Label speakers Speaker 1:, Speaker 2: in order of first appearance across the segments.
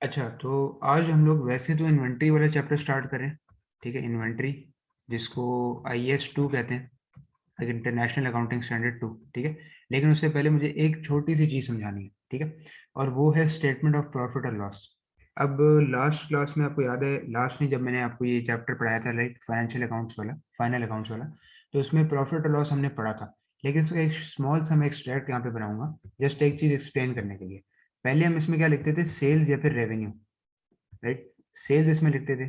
Speaker 1: अच्छा, तो आज हम लोग वैसे तो इन्वेंट्री वाला चैप्टर स्टार्ट करें। ठीक है, इन्वेंट्री, जिसको IAS 2 कहते हैं, इंटरनेशनल अकाउंटिंग स्टैंडर्ड 2। ठीक है, लेकिन उससे पहले मुझे एक छोटी सी चीज़ समझानी है। ठीक है, और वो है स्टेटमेंट ऑफ प्रॉफिट और लॉस। अब लास्ट क्लास में आपको याद है, लास्ट में जब मैंने आपको ये चैप्टर पढ़ाया था, लाइक फाइनेंशियल अकाउंट्स वाला, फाइनल अकाउंट्स वाला, तो उसमें प्रॉफिट और लॉस हमने पढ़ा था। लेकिन इसका एक स्मॉल सा मैं एक्सट्रैक्ट यहाँ पे बनाऊंगा, जस्ट एक चीज़ एक्सप्लेन करने के लिए। पहले हम इसमें क्या लिखते थे, सेल्स या फिर रेवेन्यू, राइट। सेल्स इसमें लिखते थे,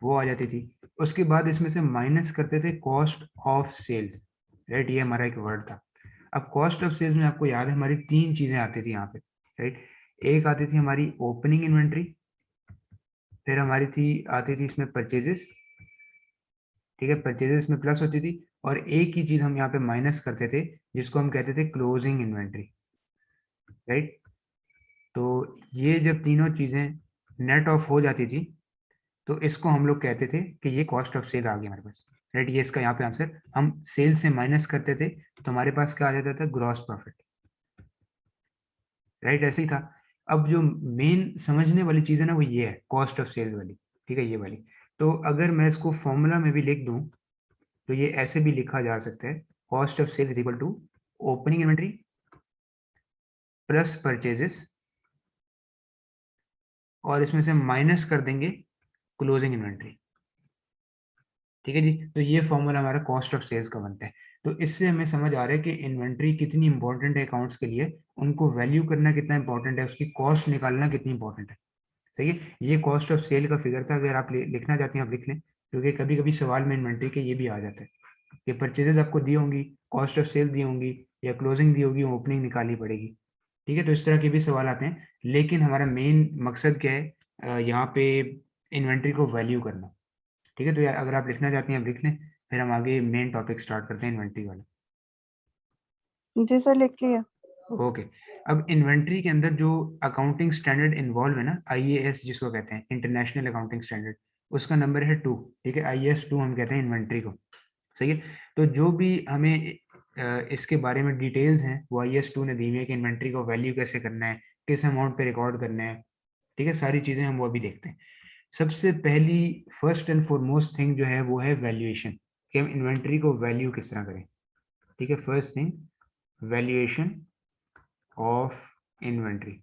Speaker 1: वो आ जाती थी। उसके बाद इसमें से माइनस करते थे कॉस्ट ऑफ सेल्स, राइट। ये हमारा एक वर्ड था। अब कॉस्ट ऑफ सेल्स में आपको याद है हमारी तीन चीजें आती थी यहाँ पे, राइट। एक आती थी हमारी ओपनिंग इन्वेंट्री, फिर हमारी आती थी इसमें परचेजेस। ठीक है, परचेजेस में प्लस होती थी, और एक ही चीज हम यहाँ पे माइनस करते थे, जिसको हम कहते थे क्लोजिंग इन्वेंट्री, राइट। तो ये जब तीनों चीजें नेट ऑफ हो जाती थी, तो इसको हम लोग कहते थे कि ये कॉस्ट ऑफ सेल आ गया हमारे पास, राइट। ये इसका यहाँ पे आंसर, हम सेल से माइनस करते थे तो हमारे पास क्या आ जाता था, ग्रॉस प्रॉफिट, राइट। ऐसे ही था। अब जो मेन समझने वाली चीज़ है ना, वो ये है कॉस्ट ऑफ सेल वाली। ठीक है, ये वाली। तो अगर मैं इसको फॉर्मूला में भी लिख दूं, तो ये ऐसे भी लिखा जा सकता है, cost of sales is equal to opening inventory plus purchases, और इसमें से माइनस कर देंगे क्लोजिंग इन्वेंट्री। ठीक है जी, तो ये फॉर्मूला हमारा कॉस्ट ऑफ सेल्स का बनता है। तो इससे हमें समझ आ रहा है कि इन्वेंट्री कितनी इंपॉर्टेंट है अकाउंट्स के लिए, उनको वैल्यू करना कितना इंपॉर्टेंट है, उसकी कॉस्ट निकालना कितनी इंपॉर्टेंट है। सही है, ये कॉस्ट ऑफ सेल का फिगर था। अगर आप लिखना चाहते हैं आप लिख लें, क्योंकि कभी कभी सवाल में इन्वेंट्री के ये भी आ जाता है कि परचेजेस आपको दी होंगी, कॉस्ट ऑफ सेल दी होंगी, या क्लोजिंग दी होगी, ओपनिंग निकालनी पड़ेगी। ठीक है, तो इस तरह के भी सवाल आते हैं। लेकिन हमारा मेन मकसद क्या है, यहाँ पे इन्वेंट्री को वैल्यू करना। ठीक है, तो यार अगर आप लिखना चाहते हैं आप लिख लें, फिर हम आगे मेन टॉपिक स्टार्ट करते हैं इन्वेंट्री वाला।
Speaker 2: जी सर, लिख लिया।
Speaker 1: ओके। अब इन्वेंट्री के अंदर जो अकाउंटिंग स्टैंडर्ड इन्वॉल्व है ना, IAS जिसको कहते हैं, इंटरनेशनल अकाउंटिंग स्टैंडर्ड, उसका नंबर है 2। ठीक है, IAS 2 हम कहते हैं इन्वेंट्री को। सही है, तो जो भी हमें इसके बारे में डिटेल्स हैं, वो IAS 2 ने दी हुई है कि इन्वेंट्री को वैल्यू कैसे करना है, किस अमाउंट पे रिकॉर्ड करना है। ठीक है, सारी चीज़ें हम वो अभी देखते हैं। सबसे पहली, फर्स्ट एंड फॉरमोस्ट थिंग जो है वो है वैल्यूएशन, कि हम इन्वेंट्री को वैल्यू किस तरह करें। ठीक है, first thing, valuation of inventory.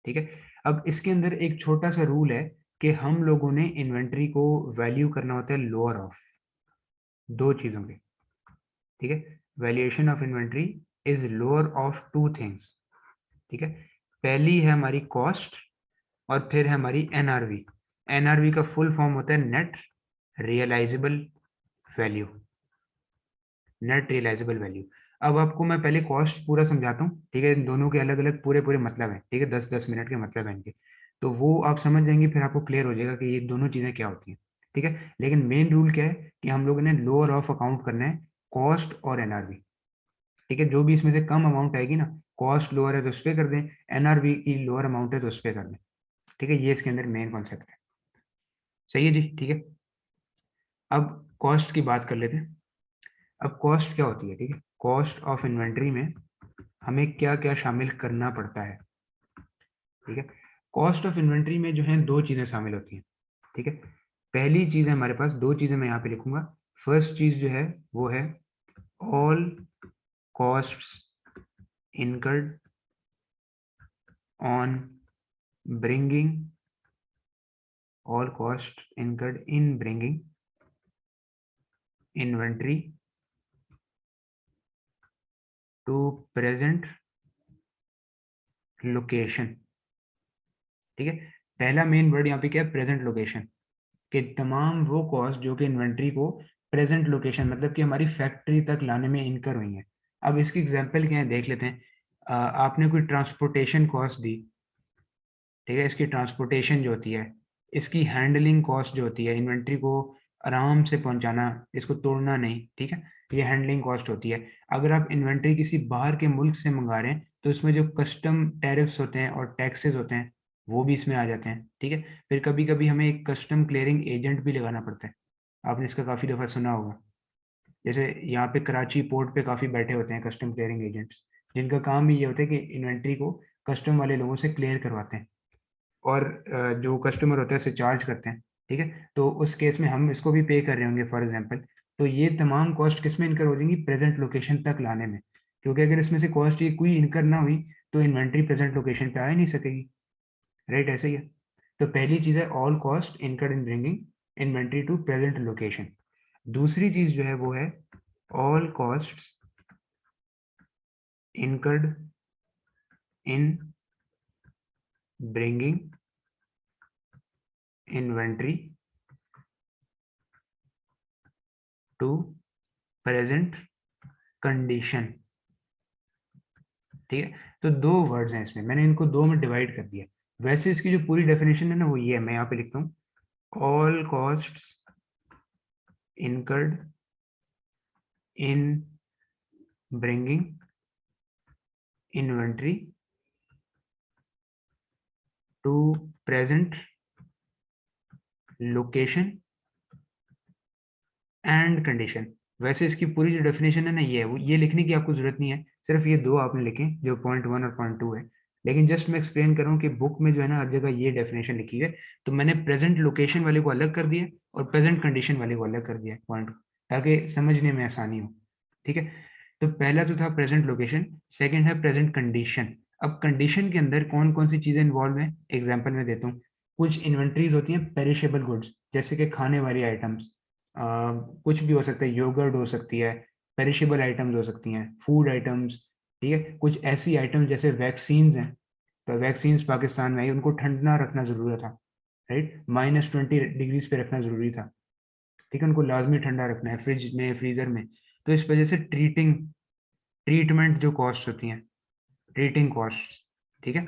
Speaker 1: ठीक है, अब इसके अंदर एक छोटा सा रूल है कि हम लोगों ने इन्वेंट्री को वैल्यू करना होता है लोअर ऑफ दो चीज़ों के। ठीक है, valuation of inventory is lower of two things. ठीक है, पहली है हमारी कॉस्ट, और फिर है हमारी NRV। NRV का फुल फॉर्म होता है net realisable value, net realisable value. अब आपको मैं पहले कॉस्ट पूरा समझाता हूँ। ठीक है, इन दोनों के अलग अलग पूरे पूरे मतलब हैं। ठीक है, 10-10 मिनट के मतलब हैं इनके, तो वो आप समझ जाएंगे, फिर आपको क्लियर हो जाएगा कि ये दोनों चीज़ें क्या होती हैं। ठीक है, लेकिन मेन रूल क्या है कि हम लोगों ने लोअर ऑफ अकाउंट करना है कॉस्ट और NRV। ठीक है, जो भी इसमें से कम अमाउंट आएगी ना, कॉस्ट लोअर है तो उस पर कर दें, NRV की लोअर अमाउंट है तो उस पर कर दें। ठीक है, ये इसके अंदर मेन कॉन्सेप्ट है। सही है जी, ठीक है। अब कॉस्ट की बात कर लेते हैं। अब कॉस्ट क्या होती है, ठीक है, कॉस्ट ऑफ इन्वेंट्री में हमें क्या क्या शामिल करना पड़ता है। ठीक है, कॉस्ट ऑफ इन्वेंट्री में जो है दो चीज़ें शामिल होती हैं। ठीक है, पहली चीज़ है हमारे पास, दो चीज़ें मैं यहाँ पे लिखूंगा। फर्स्ट चीज़ जो है वो है all costs incurred on bringing, all cost incurred in bringing inventory to present location. ठीक है, पहला मेन वर्ड यहाँ पे क्या है, प्रेजेंट लोकेशन, कि तमाम वो कॉस्ट जो कि इन्वेंट्री को प्रेजेंट लोकेशन, मतलब कि हमारी फैक्ट्री तक लाने में इनकर हुई हैं। अब इसकी एग्जांपल क्या है देख लेते हैं। आपने कोई ट्रांसपोर्टेशन कॉस्ट दी। ठीक है, इसकी ट्रांसपोर्टेशन जो होती है, इसकी हैंडलिंग कॉस्ट जो होती है, इन्वेंट्री को आराम से पहुंचाना, इसको तोड़ना नहीं। ठीक है, ये हैंडलिंग कॉस्ट होती है। अगर आप इन्वेंट्री किसी बाहर के मुल्क से मंगा रहे हैं, तो इसमें जो कस्टम टैरिफ्स होते हैं और टैक्सेस होते हैं, वो भी इसमें आ जाते हैं। ठीक है, फिर कभी कभी हमें एक कस्टम क्लियरिंग एजेंट भी लगाना पड़ता है। आपने इसका काफ़ी दफ़ा सुना होगा। जैसे यहाँ पे कराची पोर्ट पे काफ़ी बैठे होते हैं कस्टम क्लियरिंग एजेंट्स, जिनका काम ही ये होता है कि इन्वेंट्री को कस्टम वाले लोगों से क्लियर करवाते हैं, और जो कस्टमर होते हैं उसे चार्ज करते हैं, ठीक है। तो उस केस में हम इसको भी पे कर रहे होंगे फॉर एग्जांपल, तो ये तमाम कॉस्ट किस में इनकर हो जाएंगी, प्रेजेंट लोकेशन तक लाने में, क्योंकि अगर इसमें से कॉस्ट ये कोई इनकर ना हुई तो इन्वेंट्री प्रेजेंट लोकेशन पे आ ही नहीं सकेगी, राइट, ऐसे ही है। तो पहली चीज है all cost incurred in bringing inventory to present location. दूसरी चीज जो है वो है all costs incurred in bringing inventory to present condition, ठीक है। तो दो वर्ड्स हैं इसमें, मैंने इनको दो में डिवाइड कर दिया। वैसे इसकी जो पूरी डेफिनेशन है ना वो ये है, मैं यहाँ पे लिखता हूँ, all costs incurred in bringing inventory to present location and condition. वैसे इसकी पूरी जो डेफिनेशन है ना ये है, वो ये लिखने की आपको जरूरत नहीं है, सिर्फ ये दो आपने लिखे जो पॉइंट 1 और पॉइंट 2 है। लेकिन जस्ट मैं एक्सप्लेन कर रहा हूँ कि बुक में जो है ना हर जगह ये डेफिनेशन लिखी है, तो मैंने प्रेजेंट लोकेशन वाले को अलग कर दिया और प्रेजेंट कंडीशन वाले को अलग कर दिया पॉइंट, ताकि समझने में आसानी हो, ठीक है। तो पहला जो था प्रेजेंट लोकेशन, सेकेंड है प्रेजेंट कंडीशन। अब कंडीशन के अंदर कौन कौन सी चीजें इन्वॉल्व है, एग्जाम्पल में देता हूँ। कुछ इन्वेंट्रीज होती हैं पेरिशेबल गुड्स, जैसे कि खाने वाली आइटम्स, कुछ भी हो सकता है, योगर्ट हो सकती है, पेरिशेबल आइटम्स हो सकती हैं, फूड आइटम्स, ठीक है। कुछ ऐसी आइटम्स जैसे वैक्सीन्स हैं, तो वैक्सीन्स पाकिस्तान में आई, उनको ठंडा रखना जरूरी था, राइट, -20 डिग्रीज पे रखना जरूरी था, ठीक है, उनको लाजमी ठंडा रखना है फ्रिज में, फ्रीजर में। तो इस वजह से ट्रीटमेंट जो कॉस्ट होती हैं, ट्रीटिंग कॉस्ट, ठीक है।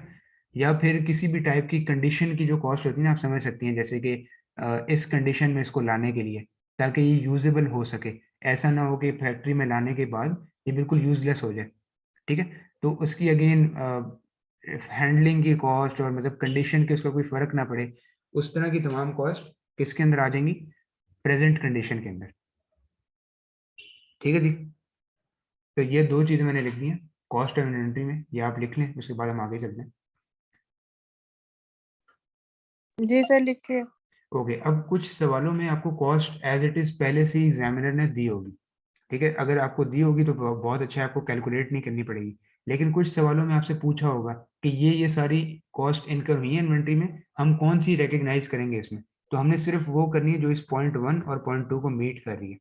Speaker 1: या फिर किसी भी टाइप की कंडीशन की जो कॉस्ट होती है ना, आप समझ सकती हैं, जैसे कि इस कंडीशन में इसको लाने के लिए, ताकि ये यूजेबल हो सके, ऐसा ना हो कि फैक्ट्री में लाने के बाद ये बिल्कुल यूजलेस हो जाए, ठीक है। तो उसकी अगेन हैंडलिंग की कॉस्ट, और मतलब कंडीशन के उसका कोई फर्क ना पड़े, उस तरह की तमाम कॉस्ट किसके अंदर आ जाएंगी, प्रेजेंट कंडीशन के अंदर, ठीक है जी। तो ये दो चीज़ें मैंने लिख दी हैं कॉस्ट ऑफ इन्वेंट्री में, ये आप लिख लें, उसके बाद हम आगे चलते हैं।
Speaker 2: जी सर, लिख लिया।
Speaker 1: ओके, अब कुछ सवालों में आपको कॉस्ट एज इट इज पहले से ही एग्जामिनर ने दी होगी, ठीक है। अगर आपको दी होगी तो बहुत अच्छा है, आपको कैलकुलेट नहीं करनी पड़ेगी। लेकिन कुछ सवालों में आपसे पूछा होगा कि ये सारी कॉस्ट इनकम हुई है इन्वेंट्री में, हम कौन सी रिकग्नाइज करेंगे इसमें, तो हमने सिर्फ वो करनी है जो इस पॉइंट 1 और पॉइंट 2 को मीट कर रही है,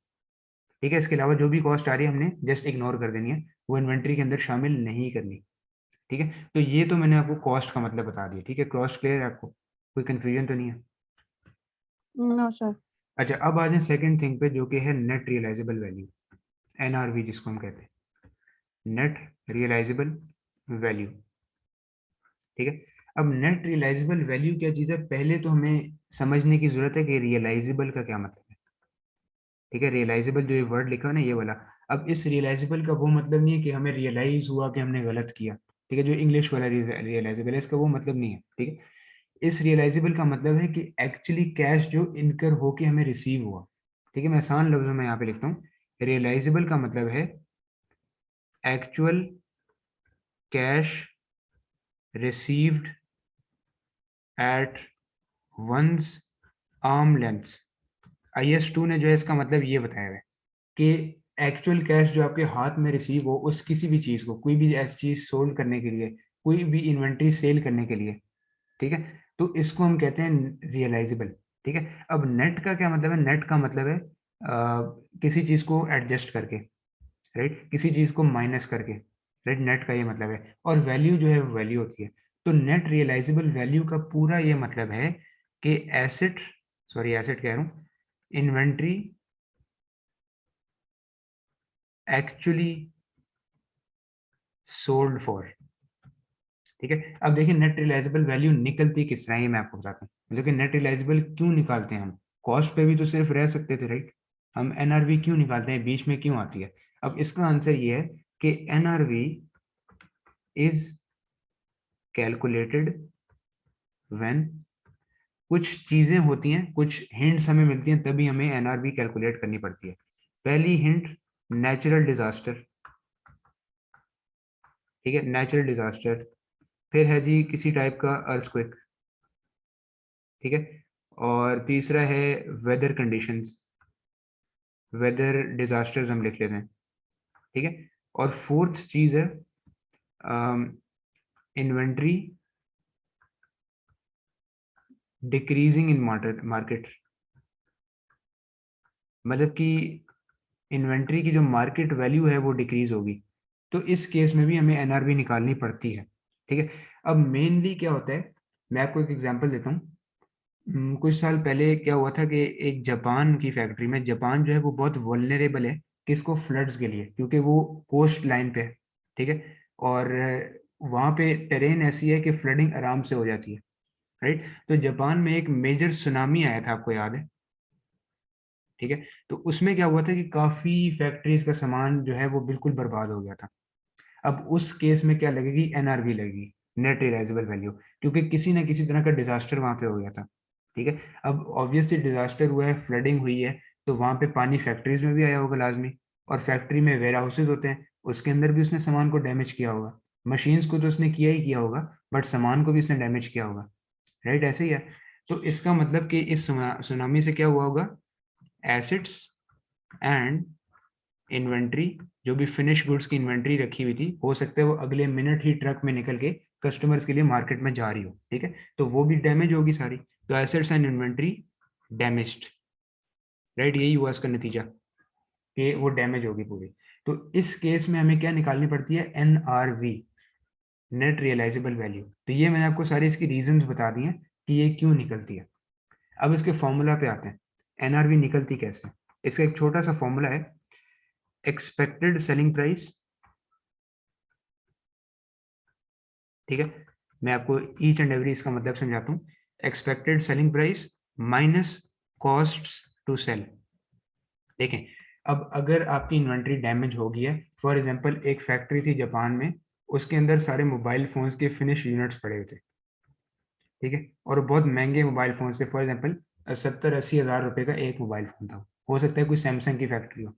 Speaker 1: ठीक है। इसके अलावा जो भी कॉस्ट आ रही है हमने जस्ट इग्नोर कर देनी है, वो इन्वेंट्री के अंदर शामिल नहीं करनी, ठीक है। तो ये तो मैंने आपको कॉस्ट का मतलब बता दिया, ठीक है। कॉस्ट क्लियर है आपको, कोई कंफ्यूजन तो नहीं है।
Speaker 2: No sir.
Speaker 1: अच्छा, अब आ जाए सेकंड थिंग पे, जो कि है नेट रियलाइजेबल वैल्यू, एनआरवी जिसको हम कहते हैं, नेट रियलाइजेबल वैल्यू, ठीक है। अब नेट रियलाइजेबल वैल्यू क्या चीज़ है, पहले तो हमें समझने की जरूरत है कि रियलाइजेबल का क्या मतलब है, ठीक है। रियलाइजेबल जो ये वर्ड लिखा है ना ये वाला, अब इस रियलाइजेबल का वो मतलब नहीं है कि हमें रियलाइज हुआ कि हमने गलत किया, ठीक है। जो इंग्लिश वाला रियलाइजेबल है इसका वो मतलब नहीं है, ठीक है। इस रियलाइजेबल का मतलब है कि एक्चुअली कैश जो इनकर होके हमें रिसीव हुआ, ठीक है। मैं आसान लफ्जों में यहाँ पे लिखता हूँ, रियलाइजेबल का मतलब है actual cash received at once arm length. IS2 ने जो है इसका मतलब ये बताया हुआ है कि एक्चुअल कैश जो आपके हाथ में रिसीव हो उस किसी भी चीज़ को, कोई भी ऐसी चीज़ सोल्ड करने के लिए, कोई भी इन्वेंट्री सेल करने के लिए, ठीक है, तो इसको हम कहते हैं रियलाइजेबल, ठीक है। अब नेट का क्या मतलब है, नेट का मतलब है किसी चीज़ को एडजस्ट करके, राइट, किसी चीज़ को माइनस करके, राइट, नेट का ये मतलब है। और वैल्यू जो है वो वैल्यू होती है। तो नेट रियलाइजेबल वैल्यू का पूरा ये मतलब है कि एसेट, सॉरी एसेट कह रहा हूँ, इन्वेंट्री एक्चुअली सोल्ड फॉर, ठीक है। अब देखिए नेट रियलाइजेबल वैल्यू निकलती किस तरह है, ये मैं आपको बताता हूँ। मतलब कि नेट रियलाइजेबल क्यों निकालते हैं हम, कॉस्ट पे भी तो सिर्फ रह सकते थे, राइट, हम एनआरवी क्यों निकालते हैं, बीच में क्यों आती है। अब इसका आंसर ये है कि एनआरवी इज कैलकुलेटेड व्हेन, कुछ चीजें होती हैं, कुछ हिंट्स हमें मिलती हैं, तभी हमें एनआरवी कैलकुलेट करनी पड़ती है। पहली हिंट, नेचुरल डिजास्टर, ठीक है, नेचुरल डिजास्टर। फिर है जी किसी टाइप का अर्थक्वेक, ठीक है, और तीसरा है वेदर कंडीशंस, वेदर डिजास्टर्स हम लिख लेते हैं, ठीक है, और फोर्थ चीज है इन्वेंट्री डिक्रीजिंग इन मार्केट, मतलब कि इन्वेंट्री की जो मार्केट वैल्यू है वो डिक्रीज होगी, तो इस केस में भी हमें एनआरवी निकालनी पड़ती है, ठीक है। अब मेनली क्या होता है, मैं आपको एक एग्जांपल देता हूँ। कुछ साल पहले क्या हुआ था कि एक जापान की फैक्ट्री में, जापान जो है वो बहुत वल्नरेबल है किसको, फ्लड्स के लिए, क्योंकि वो कोस्ट लाइन पे है, ठीक है, और वहाँ पे टेरेन ऐसी है कि फ्लडिंग आराम से हो जाती है, राइट। तो जापान में एक मेजर सुनामी आया था, आपको याद है, ठीक है। तो उसमें क्या हुआ था कि काफी फैक्ट्रीज का सामान जो है वो बिल्कुल बर्बाद हो गया था। अब उस केस में क्या लगेगी, एनआरवी लगेगी, नेट रियलाइजेबल वैल्यू, क्योंकि किसी ना किसी तरह का डिजास्टर वहां पे हो गया था, ठीक है। अब ऑब्वियसली डिजास्टर हुआ है, फ्लडिंग हुई है, तो वहां पे पानी फैक्ट्रीज में भी आया होगा लाजमी, और फैक्ट्री में वेयर हाउसेज होते हैं, उसके अंदर भी उसने सामान को डैमेज किया होगा, मशीन्स को तो उसने किया ही किया होगा, बट सामान को भी उसने डैमेज किया होगा, राइट, ऐसे ही है। तो इसका मतलब कि इस सुनामी से क्या हुआ होगा, एसिड्स एंड इन्वेंट्री, जो भी फिनिश गुड्स की इन्वेंट्री रखी हुई थी, हो सकता है वो अगले मिनट ही ट्रक में निकल के कस्टमर्स के लिए मार्केट में जा रही हो, ठीक है, तो वो भी डैमेज होगी सारी, तो assets and inventory damaged, right, यही हुआ इसका नतीजा कि वो डैमेज होगी पूरी। तो इस केस में हमें क्या निकालनी पड़ती है, एनआरवी, नेट रियलाइजेबल वैल्यू। तो ये मैंने आपको सारी इसकी रीजंस बता दी हैं कि ये क्यों निकलती है। अब इसके फॉर्मूला पे आते हैं, एनआरवी निकलती कैसे। इसका एक छोटा सा फॉर्मूला है, एक्सपेक्टेड सेलिंग प्राइस, ठीक है, मैं आपको ईच एंड एवरी इसका मतलब समझाता हूँ। Expected selling price minus cost to sell. देखें, अब अगर आपकी इन्वेंट्री डैमेज हो गई है, फॉर एग्जांपल एक फैक्ट्री थी जापान में, उसके अंदर सारे मोबाइल फोन्स के फिनिश यूनिट्स पड़े हुए थे, ठीक है, और बहुत महंगे मोबाइल फोन थे, फॉर एग्जांपल 70-80 हज़ार रुपए का एक मोबाइल फोन था, हो सकता है कोई सैमसंग की फैक्ट्री हो,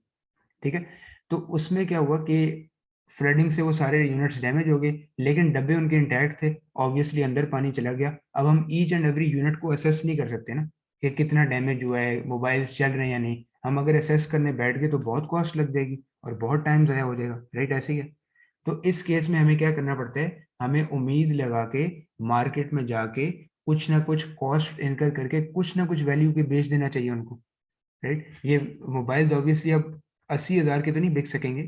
Speaker 1: ठीक है। तो उसमें क्या हुआ कि फ्लडिंग से वो सारे यूनिट्स डैमेज हो गए, लेकिन डब्बे उनके इंटैक्ट थे, ऑब्वियसली अंदर पानी चला गया। अब हम ईच एंड एवरी यूनिट को असेस नहीं कर सकते ना, कि कितना डैमेज हुआ है, मोबाइल्स चल रहे हैं या नहीं। हम अगर असेस करने बैठ गए तो बहुत कॉस्ट लग जाएगी और बहुत टाइम ज़ाया हो जाएगा, राइट, ऐसे ही है। तो इस केस में हमें क्या करना पड़ता है, हमें उम्मीद लगा के मार्केट में जाके कुछ ना कुछ कॉस्ट इनकर करके कुछ ना कुछ वैल्यू के बेच देना चाहिए उनको, राइट। ये मोबाइल ऑब्वियसली अब 80 हज़ार के तो नहीं बिक सकेंगे,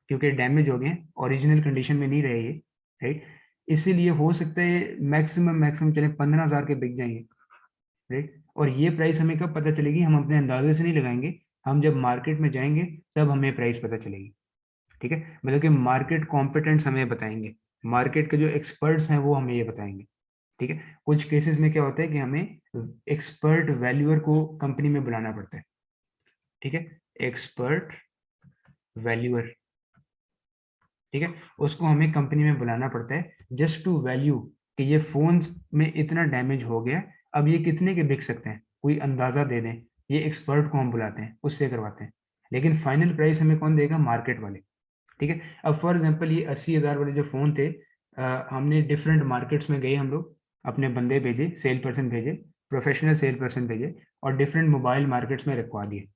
Speaker 1: क्योंकि डैमेज हो गए, ओरिजिनल कंडीशन में नहीं रहे ये, राइट। इसीलिए हो सकता है मैक्सिमम मैक्सिमम चले 15 हज़ार के बिक जाएंगे, राइट। और ये प्राइस हमें कब पता चलेगी, हम अपने अंदाजे से नहीं लगाएंगे, हम जब मार्केट में जाएंगे तब हमें प्राइस पता चलेगी, ठीक है। मतलब कि मार्केट कॉम्पिटेंट्स हमें बताएंगे, मार्केट के जो एक्सपर्ट्स हैं वो हमें ये बताएंगे, ठीक है। कुछ केसेस में क्या होता है कि हमें एक्सपर्ट वैल्यूअर को कंपनी में बुलाना पड़ता है, ठीक है, एक्सपर्ट वैल्यूअर, ठीक है, उसको हमें कंपनी में बुलाना पड़ता है जस्ट टू वैल्यू कि ये फोन्स में इतना डैमेज हो गया, अब ये कितने के बिक सकते हैं, कोई अंदाजा दे दें। ये एक्सपर्ट को हम बुलाते हैं, उससे करवाते हैं, लेकिन फाइनल प्राइस हमें कौन देगा, मार्केट वाले, ठीक है। अब फॉर एग्जांपल ये 80 हज़ार वाले जो फ़ोन थे, हमने डिफरेंट मार्केट्स में गए, हम लोग अपने बंदे भेजे, सेल पर्सन भेजे, प्रोफेशनल सेल पर्सन भेजे, और डिफरेंट मोबाइल मार्केट्स में रखवा दिए,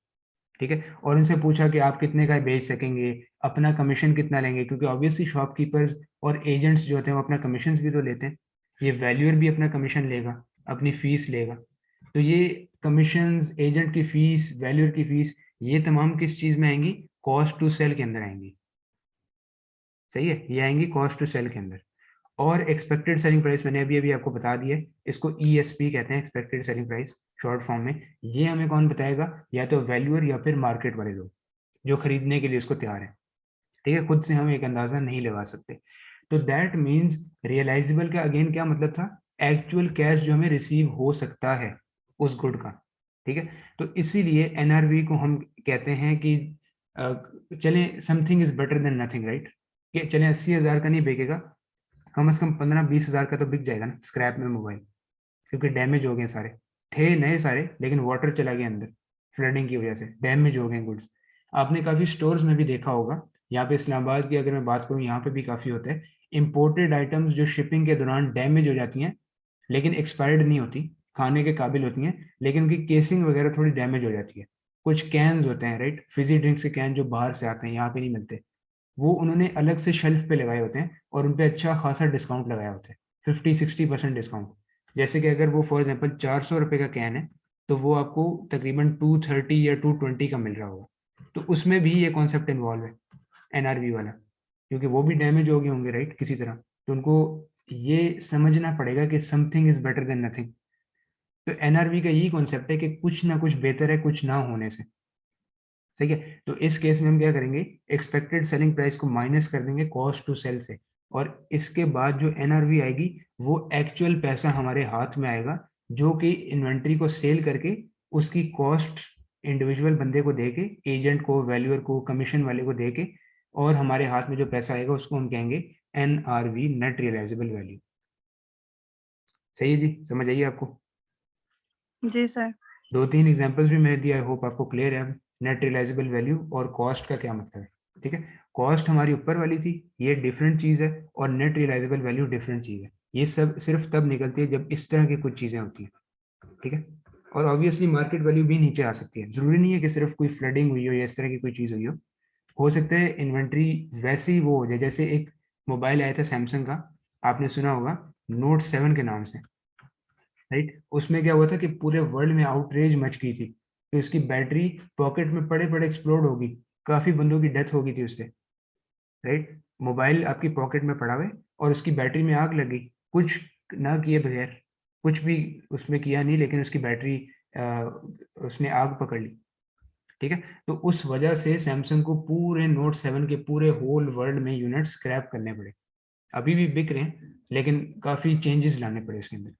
Speaker 1: ठीक है। और उनसे पूछा कि आप कितने का बेच सकेंगे, अपना कमीशन कितना लेंगे, क्योंकि ऑब्वियसली शॉपकीपर्स और एजेंट्स जो होते हैं वो अपना कमीशन भी तो लेते हैं, ये वैल्यूअर भी अपना कमीशन लेगा, अपनी फीस लेगा। तो ये कमीशंस, एजेंट की फीस, वैल्यूअर की फीस, ये तमाम किस चीज़ में आएंगी, कॉस्ट टू सेल के अंदर आएंगी, सही है, ये आएंगी कॉस्ट टू सेल के अंदर। और एक्सपेक्टेड सेलिंग प्राइस मैंने अभी अभी आपको बता दिया है, इसको ईएसपी कहते हैं, expected selling price short form में। ये हमें कौन बताएगा, या तो वैल्यूअर या फिर मार्केट वाले लोग जो खरीदने के लिए उसको तैयार है, ठीक है, खुद से हम एक अंदाजा नहीं लगा सकते। तो दैट मीन्स रियलाइजेबल का अगेन क्या मतलब था, एक्चुअल कैश जो हमें रिसीव हो सकता है उस गुड का, ठीक है। तो इसीलिए एनआरवी को हम कहते हैं कि चले something is better than nothing, right, कि चले 80 हज़ार का नहीं बिकेगा, कम से कम 15-20 हज़ार का तो बिक जाएगा ना स्क्रैप में मोबाइल, क्योंकि डैमेज हो गए सारे, थे नए सारे, लेकिन वाटर चला गया अंदर, फ्लडिंग की वजह से डैमेज हो गए गुड्स। आपने काफ़ी स्टोर्स में भी देखा होगा, यहाँ पे इस्लामाबाद की अगर मैं बात करूँ, यहाँ पे भी काफ़ी होता है, इंपोर्टेड आइटम्स जो शिपिंग के दौरान डैमेज हो जाती हैं लेकिन एक्सपायर्ड नहीं होती, खाने के काबिल होती हैं, लेकिन उनकी केसिंग वगैरह थोड़ी डैमेज हो जाती है। कुछ कैंस होते हैं, राइट, फिजी ड्रिंक्स के कैन जो बाहर से आते हैं, यहाँ पे नहीं मिलते, वो उन्होंने अलग से शेल्फ पे लगाए होते हैं और उन पे अच्छा खासा डिस्काउंट लगाया होता है, 50-60% डिस्काउंट। जैसे कि अगर वो फॉर एग्जांपल 400 रुपये का कैन है, तो वो आपको तकरीबन 230 या 220 का मिल रहा होगा। तो उसमें भी ये कॉन्सेप्ट इन्वॉल्व है, एनआरवी वाला, क्योंकि वो भी डैमेज हो गए होंगे, राइट, किसी तरह। तो उनको ये समझना पड़ेगा कि something is better than nothing. तो एनआरवी का यही कॉन्सेप्ट है कि कुछ ना कुछ बेहतर है कुछ ना होने से। ठीक है, तो इस केस में हम क्या करेंगे, एक्सपेक्टेड सेलिंग प्राइस को माइनस कर देंगे कॉस्ट टू सेल से, और इसके बाद जो एनआरवी आएगी वो एक्चुअल पैसा हमारे हाथ में आएगा, जो कि इन्वेंट्री को सेल करके उसकी कॉस्ट इंडिविजुअल बंदे को दे के, एजेंट को, वैल्यूअर को, कमीशन वाले को दे के, और हमारे हाथ में जो पैसा आएगा उसको हम कहेंगे एनआरवी, नेट रियलाइजेबल वैल्यू। सही है जी, समझ आइए आपको?
Speaker 2: जी सर।
Speaker 1: 2-3 एग्जांपल्स भी मैंने दिया, आई होप आपको क्लियर है अब नेट रियलाइजेबल वैल्यू और कॉस्ट का क्या मतलब है। ठीक है, कॉस्ट हमारी ऊपर वाली थी, ये डिफरेंट चीज़ है, और नेट रियलाइजेबल वैल्यू डिफरेंट चीज़ है। ये सब सिर्फ तब निकलती है जब इस तरह की कुछ चीज़ें होती हैं। ठीक है, और ऑब्वियसली मार्केट वैल्यू भी नीचे आ सकती है, जरूरी नहीं है कि सिर्फ कोई फ्लडिंग हुई हो या इस तरह की कोई चीज़ हुई हो सकता है इन्वेंट्री वैसे ही वो हो जाए, जैसे एक मोबाइल आया था सैमसंग का, आपने सुना होगा, नोट 7 के नाम से, राइट। उसमें क्या हुआ था कि पूरे वर्ल्ड में आउटरेज मच गई थी कि उसकी बैटरी पॉकेट में पड़े पड़े एक्सप्लोड होगी, काफी बंदों की डेथ हो गई थी उससे, राइट। मोबाइल आपकी पॉकेट में पड़ा हुआ है और उसकी बैटरी में आग लगी, कुछ ना किए बगैर, कुछ भी उसमें किया नहीं, लेकिन उसकी बैटरी उसने आग पकड़ ली। ठीक है, तो उस वजह से सैमसंग को पूरे नोट 7 के पूरे होल वर्ल्ड में यूनिट स्क्रैप करने पड़े। अभी भी बिक रहे हैं, लेकिन काफी चेंजेस लाने पड़े उसके अंदर।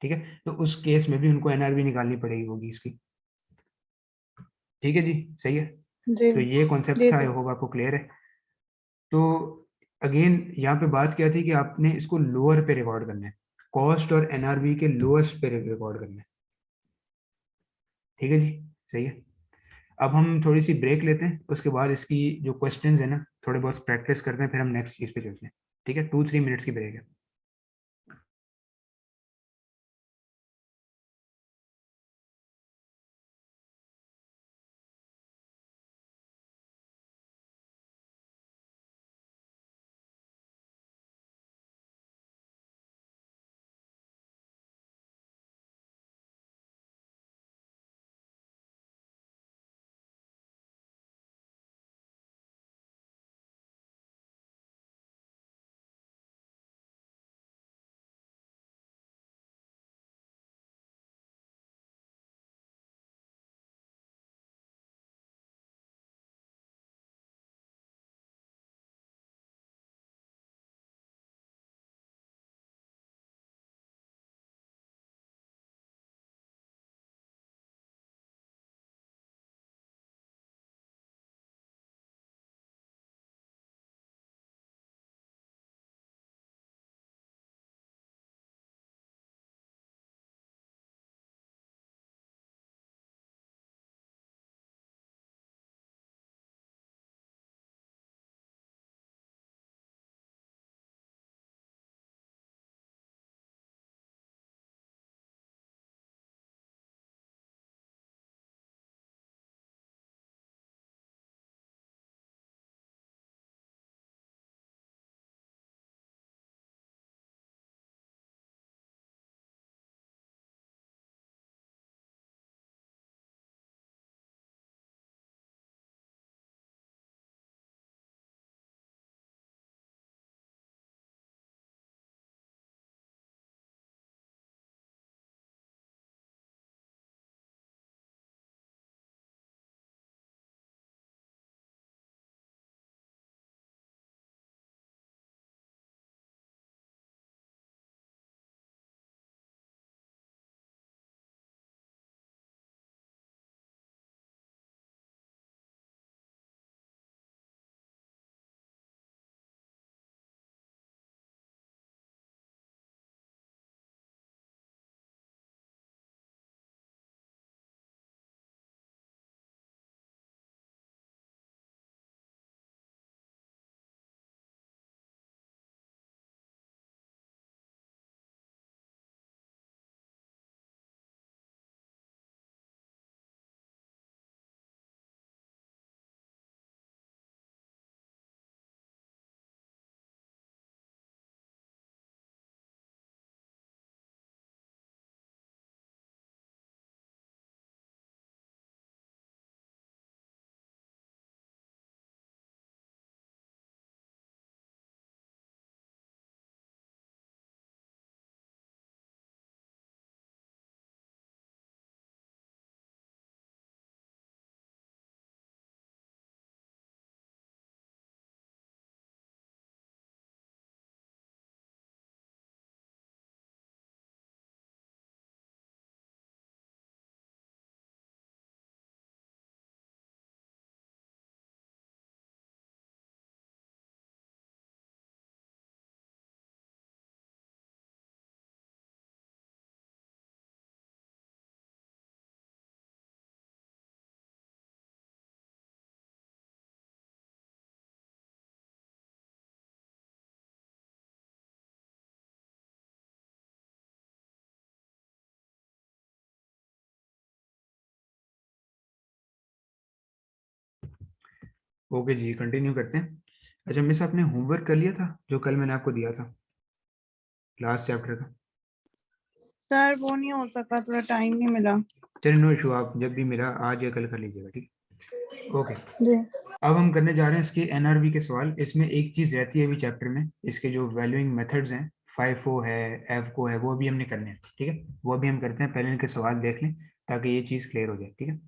Speaker 1: ठीक है, तो उस केस में भी उनको एनआरवी निकालनी पड़ेगी होगी इसकी। ठीक है जी, सही है।
Speaker 2: जी।
Speaker 1: तो ये कॉन्सेप्ट
Speaker 2: जी
Speaker 1: था, आई
Speaker 2: सर।
Speaker 1: होप आपको क्लियर है। तो अगेन यहाँ पे बात क्या थी कि आपने इसको लोअर पे रिकॉर्ड करना है, कॉस्ट और एनआरवी के लोएस्ट पे रिकॉर्ड करना है। ठीक है जी, सही है। अब हम थोड़ी सी ब्रेक लेते हैं, उसके बाद इसकी जो क्वेश्चंस है ना थोड़े बहुत प्रैक्टिस करते हैं, फिर हम नेक्स्ट चीज़ पे चलते हैं। ठीक है, 2-3 मिनट्स की ब्रेक है। ओके जी, कंटिन्यू करते हैं। अच्छा मिस, आपने होमवर्क कर लिया था जो कल मैंने आपको दिया था लास्ट चैप्टर का?
Speaker 2: सर वो नहीं हो सका, थोड़ा टाइम नहीं मिला।
Speaker 1: चलिए नो इशू, आप जब भी मिला आज या कल कर लीजिएगा, ठीक है? ओके,
Speaker 2: जी
Speaker 1: अब हम करने जा रहे हैं इसके एनआरवी के सवाल। इसमें एक चीज रहती है अभी चैप्टर में, इसके जो वैल्यूइंग मेथड्स हैं, फाइफो है, एफको है, वो भी हमने करने हैं, ठीक है? वो भी हम करते हैं, पहले इनके सवाल देख लें ताकि ये चीज क्लियर हो जाए, ठीक है?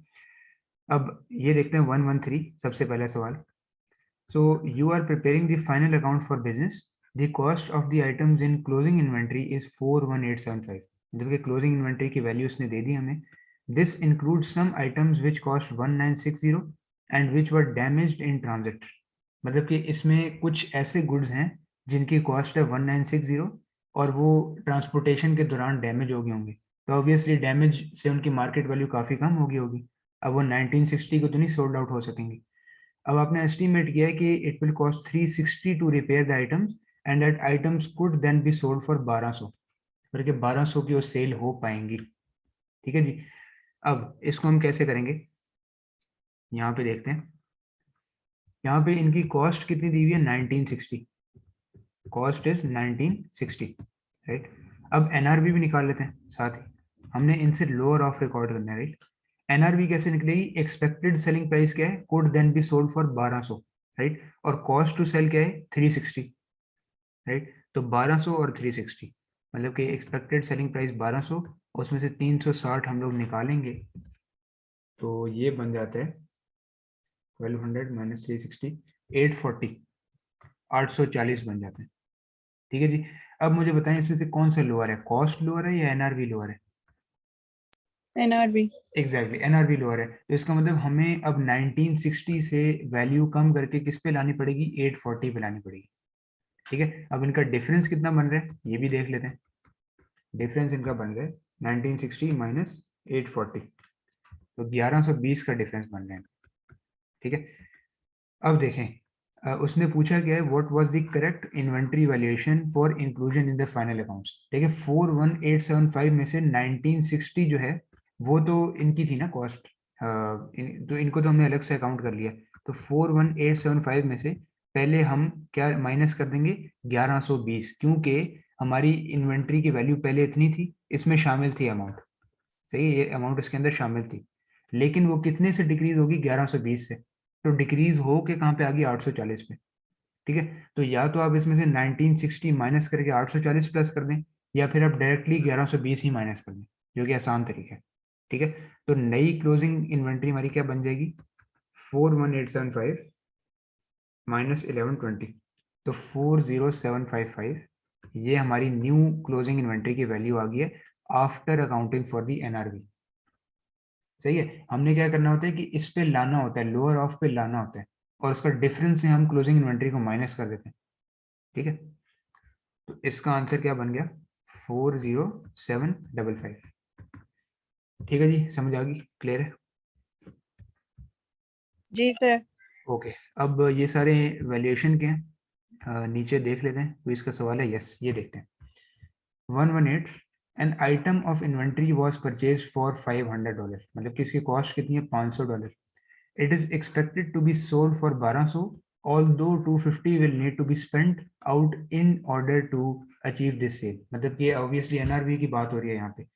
Speaker 1: अब ये देखते हैं 113, सबसे पहला सवाल। So you are preparing the final account for business. The cost of the items in closing inventory is 41875. मतलब कि closing inventory की वैल्यू उसने दे दी हमें. This includes some items which cost 1960 and which were damaged in transit. मतलब कि इसमें कुछ ऐसे गुड्स हैं जिनकी कॉस्ट है 1960 और वो ट्रांसपोर्टेशन के दौरान डैमेज हो गए होंगे, तो ऑब्वियसली डैमेज से उनकी मार्केट वैल्यू काफ़ी कम हो गई होगी। अब वो 1960 को तो नहीं सोल्ड आउट हो सकेंगे। अब आपने एस्टिमेट किया है कि it will cost 360 to repair the items and that items could then be sold for 1200, बल्कि 1200 की वो सेल हो पाएंगी, ठीक है जी? अब इसको हम कैसे करेंगे, यहाँ पे देखते हैं। यहाँ पे इनकी कॉस्ट कितनी दी हुई है? 1960, कॉस्ट इज 1960, राइट? अब एनआरबी भी निकाल लेते हैं साथ ही, हमने इनसे लोअर ऑफ रिकॉर्ड करना है, राइट? एनआरबी कैसे निकलेगी? एक्सपेक्टेड सेलिंग प्राइस क्या है? Could then be sold for 1200, right? और कॉस्ट टू सेल क्या है? 360, राइट? तो 1200 और 360, मतलब कि एक्सपेक्टेड सेलिंग प्राइस 1200, उसमें से 360 हम लोग निकालेंगे तो ये बन जाता है 1200 माइनस 360, 840, 840 बन जाते हैं, ठीक है जी? अब मुझे बताएं इसमें से कौन सा लोअर है, कॉस्ट लोअर है या एनआरवी लोअर है?
Speaker 2: एनआरबी।
Speaker 1: एग्जैक्टली, एनआरवी लोअर है, तो इसका मतलब हमें अब 1960 से वैल्यू कम करके किस पे लानी पड़ेगी? 840 पे लानी पड़ेगी, ठीक है? अब इनका डिफरेंस कितना बन रहा है ये भी देख लेते हैं। डिफरेंस इनका बन रहा है 1960 माइनस 840, तो 1120 का डिफरेंस बन रहा है, ठीक है? अब देखें, उसने पूछा क्या है, what was the correct inventory valuation for inclusion in the final accounts. देखिए 41875 में से 1960 जो है वो तो इनकी थी ना कॉस्ट, तो इनको तो हमने अलग से अकाउंट कर लिया। तो 41875 में से पहले हम क्या माइनस कर देंगे? 1120, क्योंकि हमारी इन्वेंट्री की वैल्यू पहले इतनी थी, इसमें शामिल थी अमाउंट, सही है, ये अमाउंट इसके अंदर शामिल थी, लेकिन वो कितने से डिक्रीज होगी? 1120 से, तो डिक्रीज हो के कहाँ पे आ गई? 840 पे, ठीक है? तो या तो आप इसमें से 1960 माइनस करके 840 प्लस कर दें, या फिर आप डायरेक्टली 1120 ही माइनस कर दें, जो कि आसान तरीका है, ठीक है? तो नई क्लोजिंग इन्वेंट्री हमारी क्या बन जाएगी? 41875 माइनस 1120, तो 40755, ये हमारी न्यू क्लोजिंग इन्वेंट्री की वैल्यू आ गई है after accounting for the NRV. सही है, हमने क्या करना होता है कि इस पे लाना होता है, लोअर ऑफ पे लाना होता है, और उसका डिफरेंस से हम क्लोजिंग इन्वेंट्री को माइनस कर देते हैं, ठीक है? तो इसका आंसर क्या बन गया? 40755, ठीक है जी? समझ आ गई? क्लियर है?
Speaker 2: जी सर।
Speaker 1: ओके, अब ये सारे वैल्यूएशन के हैं, नीचे देख लेते हैं तो इसका सवाल है, यस ये देखते हैं। 118, an item of inventory was purchase for $500, मतलब कि इसकी कॉस्ट कितनी है? $500। It is expected to be sold for 1200, although 250 will need to be spent out in order to achieve this sale। मतलब कि obviously NRV की बात हो रही है यहाँ पे।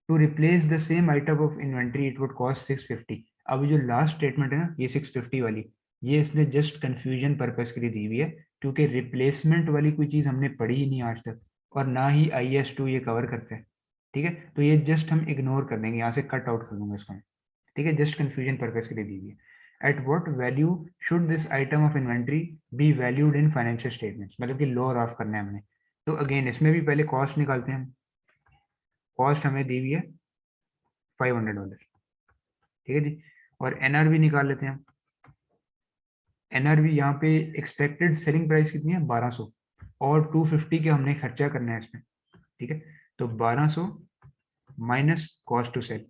Speaker 1: To replace the same item of inventory it would cost 650। अब जो लास्ट स्टेटमेंट है ना, ये 650 वाली, ये इसने जस्ट कंफ्यूजन पर्पस के लिए दी हुई है, क्योंकि रिप्लेसमेंट वाली कोई चीज़ हमने पढ़ी ही नहीं आज तक, और ना ही IS2 ये कवर करता है, ठीक है? तो ये जस्ट हम इग्नोर कर देंगे, यहाँ से कट आउट कर दूंगा इसको मैं, ठीक है? जस्ट कंफ्यूजन पर्पस के लिए दी हुई है। At what value should this item of inventory be valued in financial statements, मतलब कि लोअर ऑफ करना है हमने। तो अगेन इसमें भी पहले कॉस्ट निकालते हैं हम, कॉस्ट हमें दी हुई है $500, ठीक है जी? और एनआरवी निकाल लेते हैं हम। एनआरवी यहाँ पे एक्सपेक्टेड सेलिंग प्राइस कितनी है? 1200, और 250 के हमने खर्चा करना है इसमें, ठीक है? तो 1200 माइनस कॉस्ट टू सेल,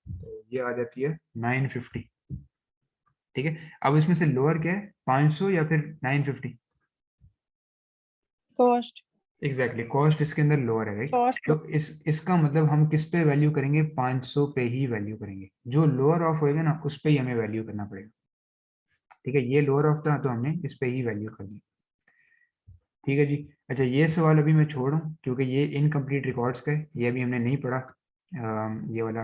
Speaker 1: तो ये आ जाती है 950, ठीक है? अब इसमें से लोअर क्या है, 500 या फिर 950?
Speaker 2: कॉस्ट।
Speaker 1: एग्जैक्टली, कॉस्ट इसके अंदर लोअर है, राइट?
Speaker 2: कॉस्ट।
Speaker 1: तो इसका मतलब हम किस पे वैल्यू करेंगे? 500 पे ही वैल्यू करेंगे, जो लोअर ऑफ होएगा ना उस पे ही हमें वैल्यू करना पड़ेगा, ठीक है, ये लोअर ऑफ था तो हमने इस पे ही वैल्यू कर दी। ठीक है जी। अच्छा, ये सवाल अभी मैं छोड़ दूँ क्योंकि ये इनकम्प्लीट रिकॉर्ड्स का है, ये अभी हमने नहीं पढ़ा ये वाला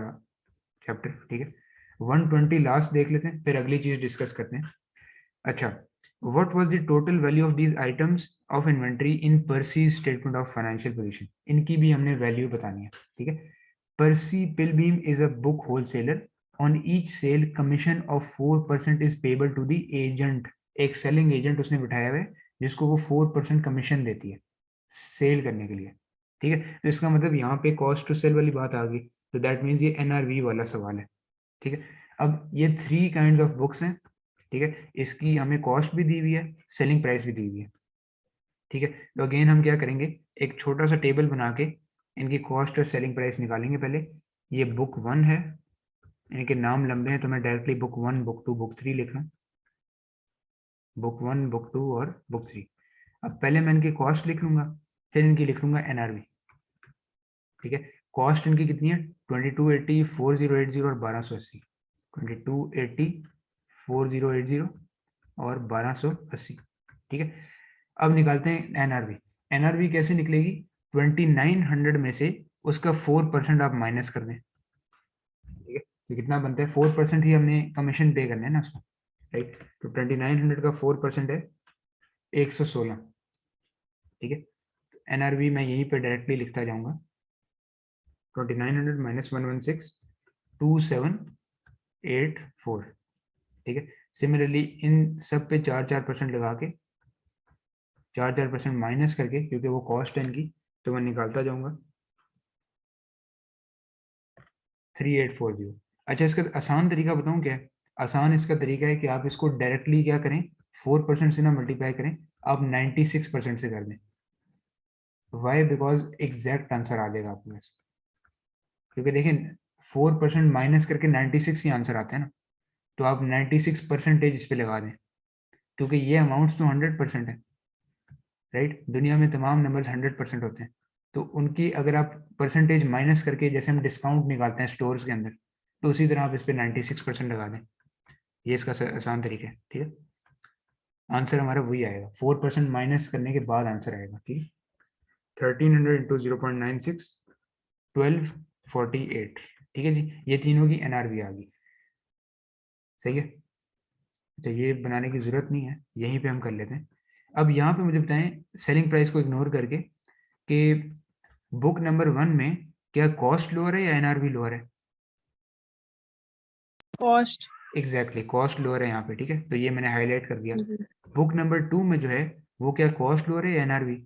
Speaker 1: चैप्टर। ठीक है, 120 लास्ट देख लेते हैं, फिर अगली चीज डिस्कस करते हैं। अच्छा, what was the total value of these items of inventory in Percy's statement of financial position, इनकी भी हमने वैल्यू बतानी है। ठीक है, Percy Pilbeam is a book wholesaler, on each sale commission of 4% is payable to the agent. एक selling agent उसने बिठाया हुआ है जिसको वो 4% कमीशन देती है सेल करने के लिए। ठीक है, तो इसका मतलब यहाँ पे कॉस्ट टू सेल वाली बात आ गई, तो दैट मीन्स ये एनआरवी वाला सवाल है। ठीक है, अब ये 3 काइंड ऑफ बुक्स हैं। ठीक है, इसकी हमें कॉस्ट भी दी हुई है, सेलिंग प्राइस भी दी हुई है। ठीक है, तो अगेन हम क्या करेंगे, एक छोटा सा टेबल बना के इनकी कॉस्ट और सेलिंग प्राइस निकालेंगे पहले। ये बुक 1 है, इनके नाम लंबे हैं तो मैं डायरेक्टली बुक 1, बुक 2, बुक 3 लिख रहा हूँ। बुक 1, बुक 2 और बुक 3। अब पहले मैं इनकी कॉस्ट लिख लूंगा, फिर इनकी लिख लूंगा एनआरवी। ठीक है, कॉस्ट इनकी कितनी है, 2280, 4080 और 1280। 2280, 4080 और 1280। ठीक है, अब निकालते हैं एनआरवी। एनआरवी कैसे निकलेगी, 2900 में से उसका 4% आप माइनस कर दें। ठीक है, तो कितना बनता है, 4% ही हमने कमीशन पे करना है ना उसमें, राइट। तो 2900 का 4% है 116। ठीक है, एनआरवी मैं यहीं पे डायरेक्टली लिखता जाऊंगा, 2900 माइनस 116, 2784। ठीक है, सिमिलरली इन सब पे 4% लगा के 4% माइनस करके, क्योंकि वो कॉस्ट है इनकी, तो मैं निकालता जाऊंगा 3840। अच्छा, इसका आसान तरीका बताऊं क्या है, आसान इसका तरीका है कि आप इसको डायरेक्टली क्या करें, 4% से ना मल्टीप्लाई करें, आप 96% से कर दें। वाई, बिकॉज एग्जैक्ट आंसर आ जाएगा आपके पास, क्योंकि देखिए 4% माइनस करके 96 ही आंसर आता है ना, तो आप 96% इस पे लगा दें, क्योंकि ये अमाउंट्स तो 100% है, राइट। दुनिया में तमाम नंबर्स 100% होते हैं, तो उनकी अगर आप परसेंटेज माइनस करके, जैसे हम डिस्काउंट निकालते हैं स्टोर्स के अंदर, तो उसी तरह आप इस पर 96% लगा दें। ये इसका आसान तरीका है। ठीक है, आंसर हमारा वही आएगा, 4% माइनस करने के बाद आंसर आएगा। ठीक है, 1300 इंटू 0.96, 1248। ठीक है जी, ये तीनों की एनआरवी आ गई। सही है, तो ये बनाने की जरूरत नहीं है, यहीं पे हम कर लेते हैं। अब यहाँ पे मुझे बताएं, सेलिंग प्राइस को इग्नोर करके, कि बुक नंबर 1 में क्या कॉस्ट लोअर है या एनआरवी लोअर है।
Speaker 2: कॉस्ट।
Speaker 1: एग्जैक्टली, कॉस्ट लोअर है यहाँ पे। ठीक है, तो ये मैंने हाईलाइट कर दिया। बुक नंबर 2 में जो है वो क्या कॉस्ट लोअर है या एनआरवी।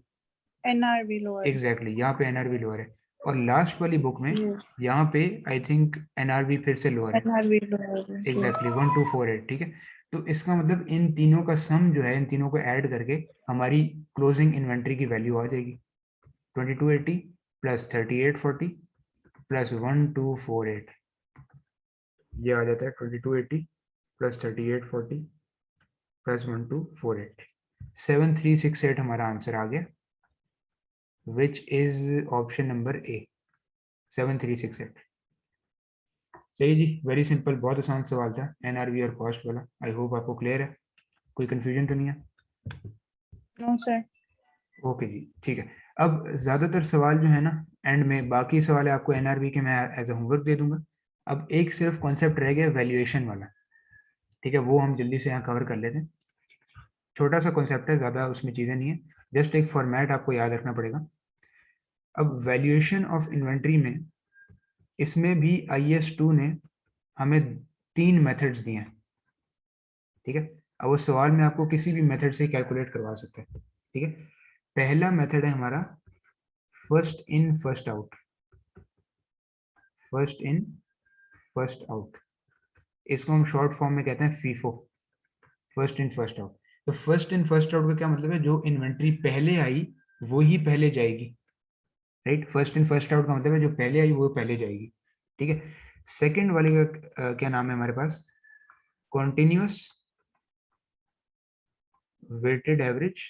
Speaker 2: NRV lower.
Speaker 1: एग्जैक्टली, यहाँ पे एनआरवी लोअर है। और लास्ट वाली बुक में यहाँ पे आई थिंक एनआरवी फिर से लोअर है।
Speaker 2: NRV lower.
Speaker 1: एग्जैक्टली 1248। ठीक है, तो इसका मतलब इन तीनों का सम जो है, इन तीनों को ऐड करके हमारी क्लोजिंग इन्वेंट्री की वैल्यू आ जाएगी, 2280 प्लस 3840 प्लस 1248। ये आ जाता है 2280 प्लस 3840 प्लस 1248। 7368 हमारा आंसर आ गया, which is option number A, 7368। सही जी, वेरी सिंपल, बहुत आसान सवाल था एनआरवी और कॉस्ट वाला। आई होप आपको क्लियर है, कोई कंफ्यूजन तो नहीं है।
Speaker 2: No sir.
Speaker 1: ओके जी, ठीक है। अब ज़्यादातर सवाल जो है ना एंड में, बाकी सवाल आपको एनआरवी के मैं एज ए होमवर्क दे दूंगा। अब एक सिर्फ कॉन्सेप्ट रह गया वैल्यूएशन वाला। ठीक है, वो हम जल्दी से यहाँ कवर कर लेते हैं। छोटा सा कॉन्सेप्ट है, ज़्यादा उसमें चीज़ें नहीं है, जस्ट एक फॉर्मेट आपको याद रखना पड़ेगा। अब वैल्यूएशन ऑफ इन्वेंट्री में, इसमें भी IS2 ने हमें 3 मेथड्स दिए हैं। ठीक है, अब उस सवाल में आपको किसी भी मेथड से कैलकुलेट करवा सकते हैं। ठीक है, पहला मेथड है हमारा first in first out. First in first out, इसको हम शॉर्ट फॉर्म में कहते हैं FIFO, first in first out. तो फर्स्ट इन फर्स्ट आउट का क्या मतलब है, जो इन्वेंट्री पहले आई वो ही पहले जाएगी, right. First in first out का मतलब है जो पहले आई वो पहले जाएगी। ठीक है, सेकंड वाले का क्या नाम है हमारे पास, कॉन्टिन्यूस वेटेड एवरेज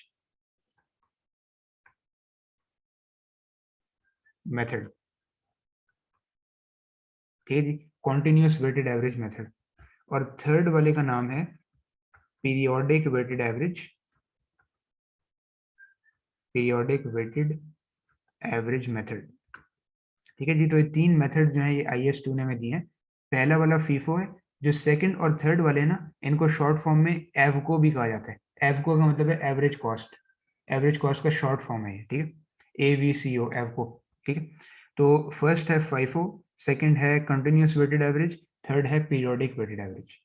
Speaker 1: मेथड। ठीक है जी, कॉन्टिन्यूस वेटेड एवरेज मेथड। और थर्ड वाले का नाम है पीरियोडिक वेटेड एवरेज मेथड। ठीक है जी, तो ये 3 मेथड जो है ये IS2 ने हमें दिए हैं। पहला वाला फीफो है, जो सेकंड और थर्ड वाले ना, इनको शॉर्ट फॉर्म में एवको भी कहा जाता है। एवको का मतलब है एवरेज कॉस्ट का शॉर्ट फॉर्म है ये, ठीक है, AVCO एवको। ठीक है, तो फर्स्ट है फाइफो, सेकंड है कंटिन्यूस वेटेड एवरेज, थर्ड है पीरियोडिक वेटेड एवरेज।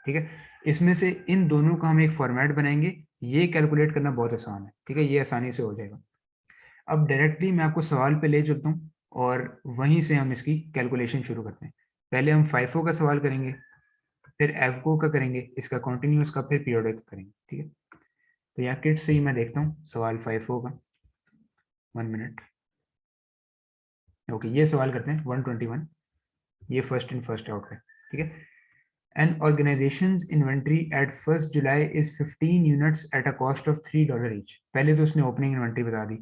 Speaker 1: ठीक है, इसमें से इन दोनों का हम एक फॉर्मेट बनाएंगे, ये कैलकुलेट करना बहुत आसान है। ठीक है, ये आसानी से हो जाएगा। अब डायरेक्टली मैं आपको सवाल पे ले चलता हूँ और वहीं से हम इसकी कैलकुलेशन शुरू करते हैं। पहले हम फाइफो का सवाल करेंगे, फिर एवको का करेंगे, इसका कॉन्टिन्यूस का, फिर पीरियोडिक का करेंगे। ठीक है, तो यहाँ किट से ही मैं देखता हूँ सवाल फाइफो का। 1 मिनट। ओके, ये सवाल करते हैं 121, ये फर्स्ट इन फर्स्ट आउट है। ठीक है, An organization's inventory at 1st July is 15 units at a cost of $3 each. पहले तो उसने ओपनिंग इन्वेंट्री बता दी,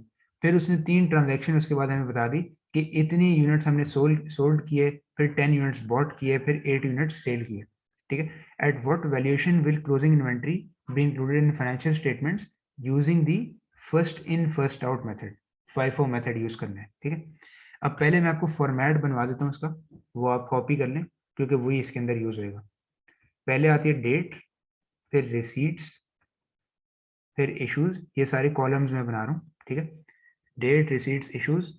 Speaker 1: फिर उसने 3 ट्रांजैक्शन उसके बाद हमें बता दी कि इतनी यूनिट्स हमने सोल्ड किए, फिर 10 यूनिट्स बॉट किए, फिर 8 यूनिट्स सेल किए। ठीक है, at what valuation will closing inventory be included in financial statements using the first in first out method. FIFO method use करना है। ठीक है, अब पहले मैं आपको फॉर्मेट बनवा देता हूँ उसका, वो आप कॉपी कर लें क्योंकि वही इसके अंदर यूज होएगा। पहले आती है डेट, फिर रिसीट्स, फिर इश्यूज, ये सारे कॉलम्स में बना रहा हूँ। ठीक है, डेट, रिसीट्स, इश्यूज,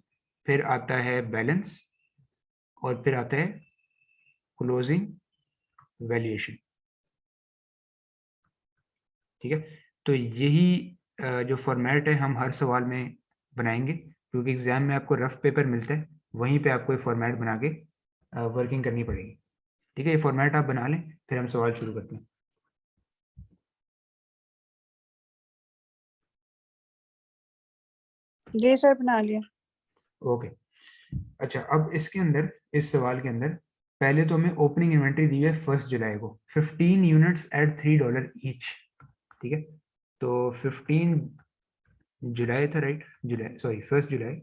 Speaker 1: फिर आता है बैलेंस, और फिर आता है क्लोजिंग वैल्यूएशन। ठीक है, तो यही जो फॉर्मेट है हम हर सवाल में बनाएंगे, क्योंकि एग्जाम में आपको रफ पेपर मिलता है, वहीं पे आपको ये फॉर्मेट बना के वर्किंग करनी पड़ेगी। ठीक है, ये फॉर्मेट आप बना लें, फिर हम सवाल शुरू करते हैं।
Speaker 2: जी सर, बना लिया।
Speaker 1: ओके, अच्छा, अब इसके अंदर, इस सवाल के अंदर पहले तो हमें ओपनिंग इन्वेंट्री दी है 1 जुलाई को, 15 यूनिट्स एट $3 ईच। ठीक है, तो 15 जुलाई था, राइट, जुलाई, सॉरी 1 जुलाई,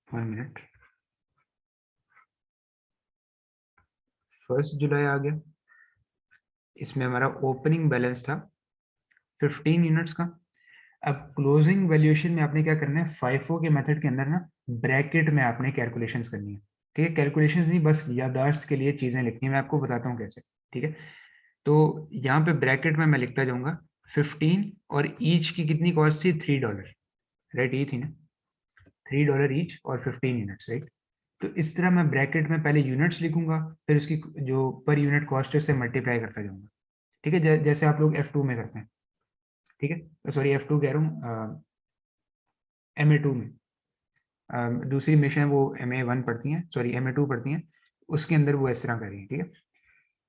Speaker 1: 1 मिनट, 1 जुलाई आ गया, इसमें हमारा ओपनिंग बैलेंस था 15 यूनिट्स का। अब क्लोजिंग वैल्यूएशन में आपने क्या करना है, फाइफो के मेथड के अंदर ना ब्रैकेट में आपने कैलकुलेशंस करनी है। ठीक है, कैलकुलेशंस नहीं, बस याददाश्त के लिए चीजें लिखनी है, मैं आपको बताता हूँ कैसे। ठीक है, तो यहाँ पे ब्रैकेट में मैं लिखता जाऊंगा 15, और ईच की कितनी कॉस्ट थी, $3, राइट, ये थी ना, $3 ईच और 15 यूनिट्स, राइट। तो इस तरह मैं ब्रैकेट में पहले यूनिट्स लिखूंगा, फिर उसकी जो पर यूनिट कॉस्ट है उससे मल्टीप्लाई करता जाऊंगा। ठीक है, जैसे आप लोग F2 में करते हैं। ठीक है, सॉरी F2 कह रहा हूँ, MA2 में, दूसरी मिशन वो MA1 पढ़ती हैं, सॉरी MA2 पढ़ती हैं, उसके अंदर वो इस तरह कर रही है। ठीक है,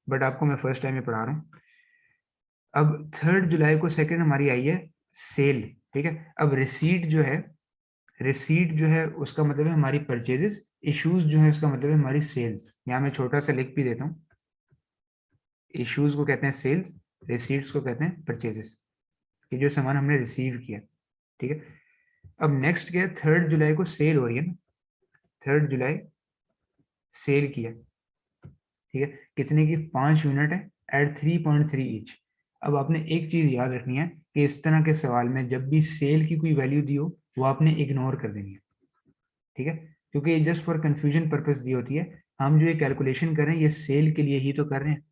Speaker 1: बट आपको मैं फर्स्ट टाइम में पढ़ा रहा हूँ। अब 3 जुलाई को सेकंड हमारी आई है सेल। ठीक है, अब रिसीट जो है उसका मतलब है हमारी परचेजेस, इश्यूज जो है उसका मतलब है हमारी सेल्स। यहाँ मैं छोटा सा लिख भी देता हूँ, इश्यूज को कहते हैं सेल्स, रिसीट्स को कहते हैं परचेजेस, कि जो सामान हमने रिसीव किया। ठीक है, अब नेक्स्ट क्या है, 3 जुलाई को सेल हो रही है ना, 3 जुलाई सेल किया। ठीक है, कितने की, 5 यूनिट है एट 3.3 ईच। अब आपने एक चीज याद रखनी है कि इस तरह के सवाल में जब भी सेल की कोई वैल्यू दी हो, वो आपने इग्नोर कर देनी है। ठीक है, क्योंकि ये जस्ट फॉर कंफ्यूजन पर्पस दी होती है। हम जो ये कैलकुलेशन कर रहे हैं ये सेल के लिए ही तो कर रहे हैं,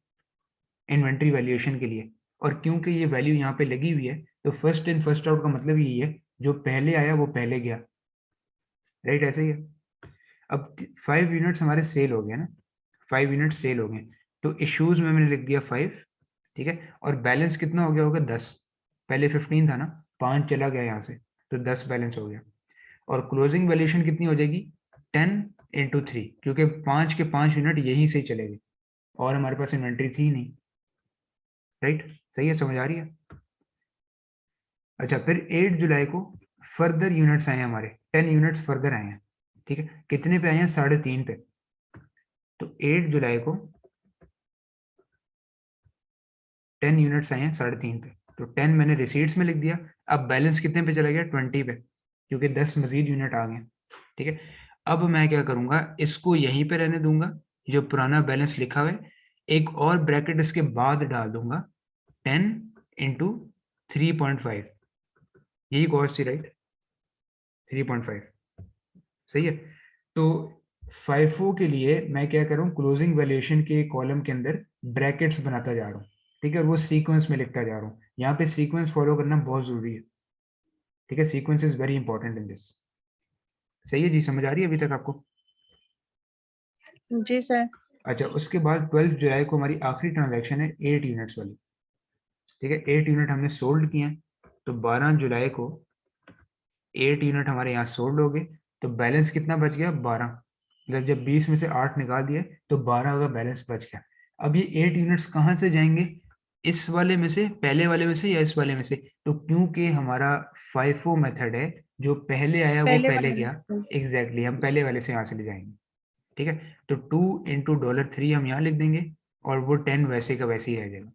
Speaker 1: इन्वेंट्री वैल्यूएशन के लिए। और क्योंकि ये वैल्यू यहाँ पे लगी हुई है, तो फर्स्ट इन फर्स्ट आउट का मतलब यही है, जो पहले आया वो पहले गया, राइट, ऐसे ही है। अब 5 यूनिट्स हमारे सेल हो गए ना, 5 यूनिट सेल हो गए, तो इश्यूज में मैंने लिख दिया 5। ठीक है, और बैलेंस कितना हो गया होगा, 10। पहले 15 था ना, 5 चला गया यहाँ से, तो 10 बैलेंस हो गया। और क्लोजिंग वैल्यूएशन कितनी हो जाएगी, 10 × 3, क्योंकि 5 के 5 यूनिट यहीं से चले गए और हमारे पास इन्वेंट्री थी नहीं, राइट, सही है, समझ आ रही है। अच्छा, फिर 8 जुलाई को फर्दर यूनिट्स आए हैं हमारे, 10 यूनिट्स फर्दर आए हैं। ठीक है, कितने पे आए हैं, 3.5 पे। तो 8 जुलाई को 10 यूनिट्स आए हैं 3.5 पे, तो 10 मैंने रिसीट्स में लिख दिया। अब बैलेंस कितने पे चला गया, 20 पे, क्योंकि 10 मजीद यूनिट आ गए। ठीक है, अब मैं क्या करूंगा, इसको यहीं पे रहने दूंगा, जो पुराना बैलेंस लिखा हुआ है, एक और ब्रैकेट इसके बाद डाल दूंगा 10 इंटू 3.5, यही कॉस्ट थी राइट, 3.5 सही है। तो FIFO के लिए मैं क्या करूँ, क्लोजिंग वैल्यूएशन के कॉलम के अंदर ब्रैकेट्स बनाता जा रहा हूँ, ठीक है, वो सीक्वेंस में लिखता जा रहा हूँ। यहाँ पे सीक्वेंस फॉलो करना बहुत जरूरी है, ठीक है, sequence is very important in this. सही है जी, समझ आ रही है अभी तक आपको?
Speaker 2: जी सर।
Speaker 1: अच्छा, उसके बाद 12 जुलाई को हमारी आखिरी ट्रांजैक्शन है 8 यूनिट्स वाली, ठीक है, 8 यूनिट हमने सोल्ड किए हैं। तो 12 जुलाई को 8 यूनिट हमारे यहाँ सोल्ड हो गए, तो बैलेंस कितना बच गया, 12। मतलब जब 20 में से 8 निकाल दिए तो 12 का बैलेंस बच गया। अब ये 8 यूनिट्स कहाँ से जाएंगे, इस वाले में से, पहले वाले में से या इस वाले में से? तो क्योंकि हमारा FIFO मेथड है, जो पहले आया वो
Speaker 2: पहले
Speaker 1: पहले
Speaker 2: वाले
Speaker 1: गया।
Speaker 2: में।
Speaker 1: एग्जैक्टली, हम पहले वाले से यहाँ से ले जाएंगे, ठीक है। तो 2 इंटू $3 हम यहाँ लिख देंगे, और वो 10 वैसे का वैसे ही रह जाएगा।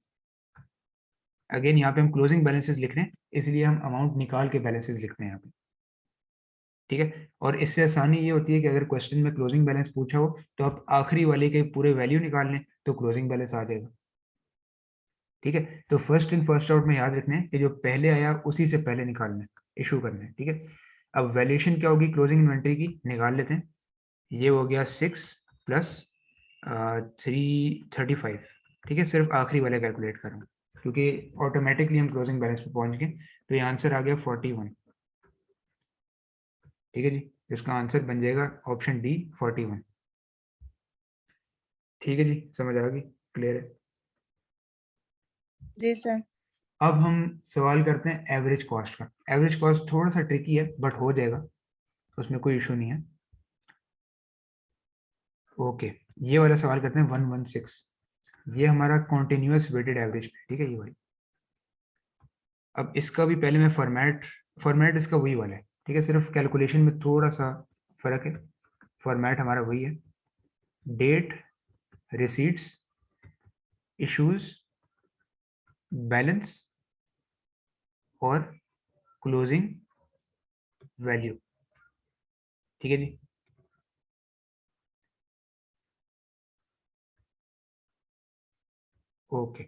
Speaker 1: अगेन यहाँ पे हम क्लोजिंग बैलेंसेस लिख रहे हैं, इसलिए हम अमाउंट निकाल के बैलेंसेस लिखते हैं यहाँ पे, ठीक है। और इससे आसानी ये होती है कि अगर क्वेश्चन में क्लोजिंग बैलेंस पूछा हो तो आप आखिरी वाले के पूरे वैल्यू निकाल लें तो क्लोजिंग बैलेंस आ जाएगा, ठीक है। तो फर्स्ट इन फर्स्ट आउट में याद रखना है कि जो पहले आया उसी से पहले निकालना है, इशू करना है, ठीक है। अब वैल्यूएशन क्या होगी क्लोजिंग इन्वेंट्री की, निकाल लेते हैं। ये हो गया 6 प्लस 335, ठीक है, सिर्फ आखिरी वाले कैलकुलेट कर रहा हूँ क्योंकि ऑटोमेटिकली हम क्लोजिंग बैलेंस पे पहुंच गए। तो ये आंसर आ गया 41, ठीक है जी। इसका आंसर बन जाएगा ऑप्शन डी 41, ठीक है जी, समझ आ गई, क्लियर है।
Speaker 2: जी सर।
Speaker 1: अब हम सवाल करते हैं एवरेज कॉस्ट का। एवरेज कॉस्ट थोड़ा सा ट्रिकी है बट हो जाएगा, उसमें कोई इशू नहीं है। ओके, ये वाला सवाल करते हैं 116। ये हमारा कॉन्टिन्यूस वेटेड एवरेज, ठीक है, ये वाली। अब इसका भी पहले मैं फॉर्मेट इसका वही वाला है, ठीक है, सिर्फ कैलकुलेशन में थोड़ा सा फर्क है। फॉर्मेट हमारा वही है, डेट, रिसीट्स, इश्यूज, बैलेंस और क्लोजिंग वैल्यू, ठीक है जी। ओके,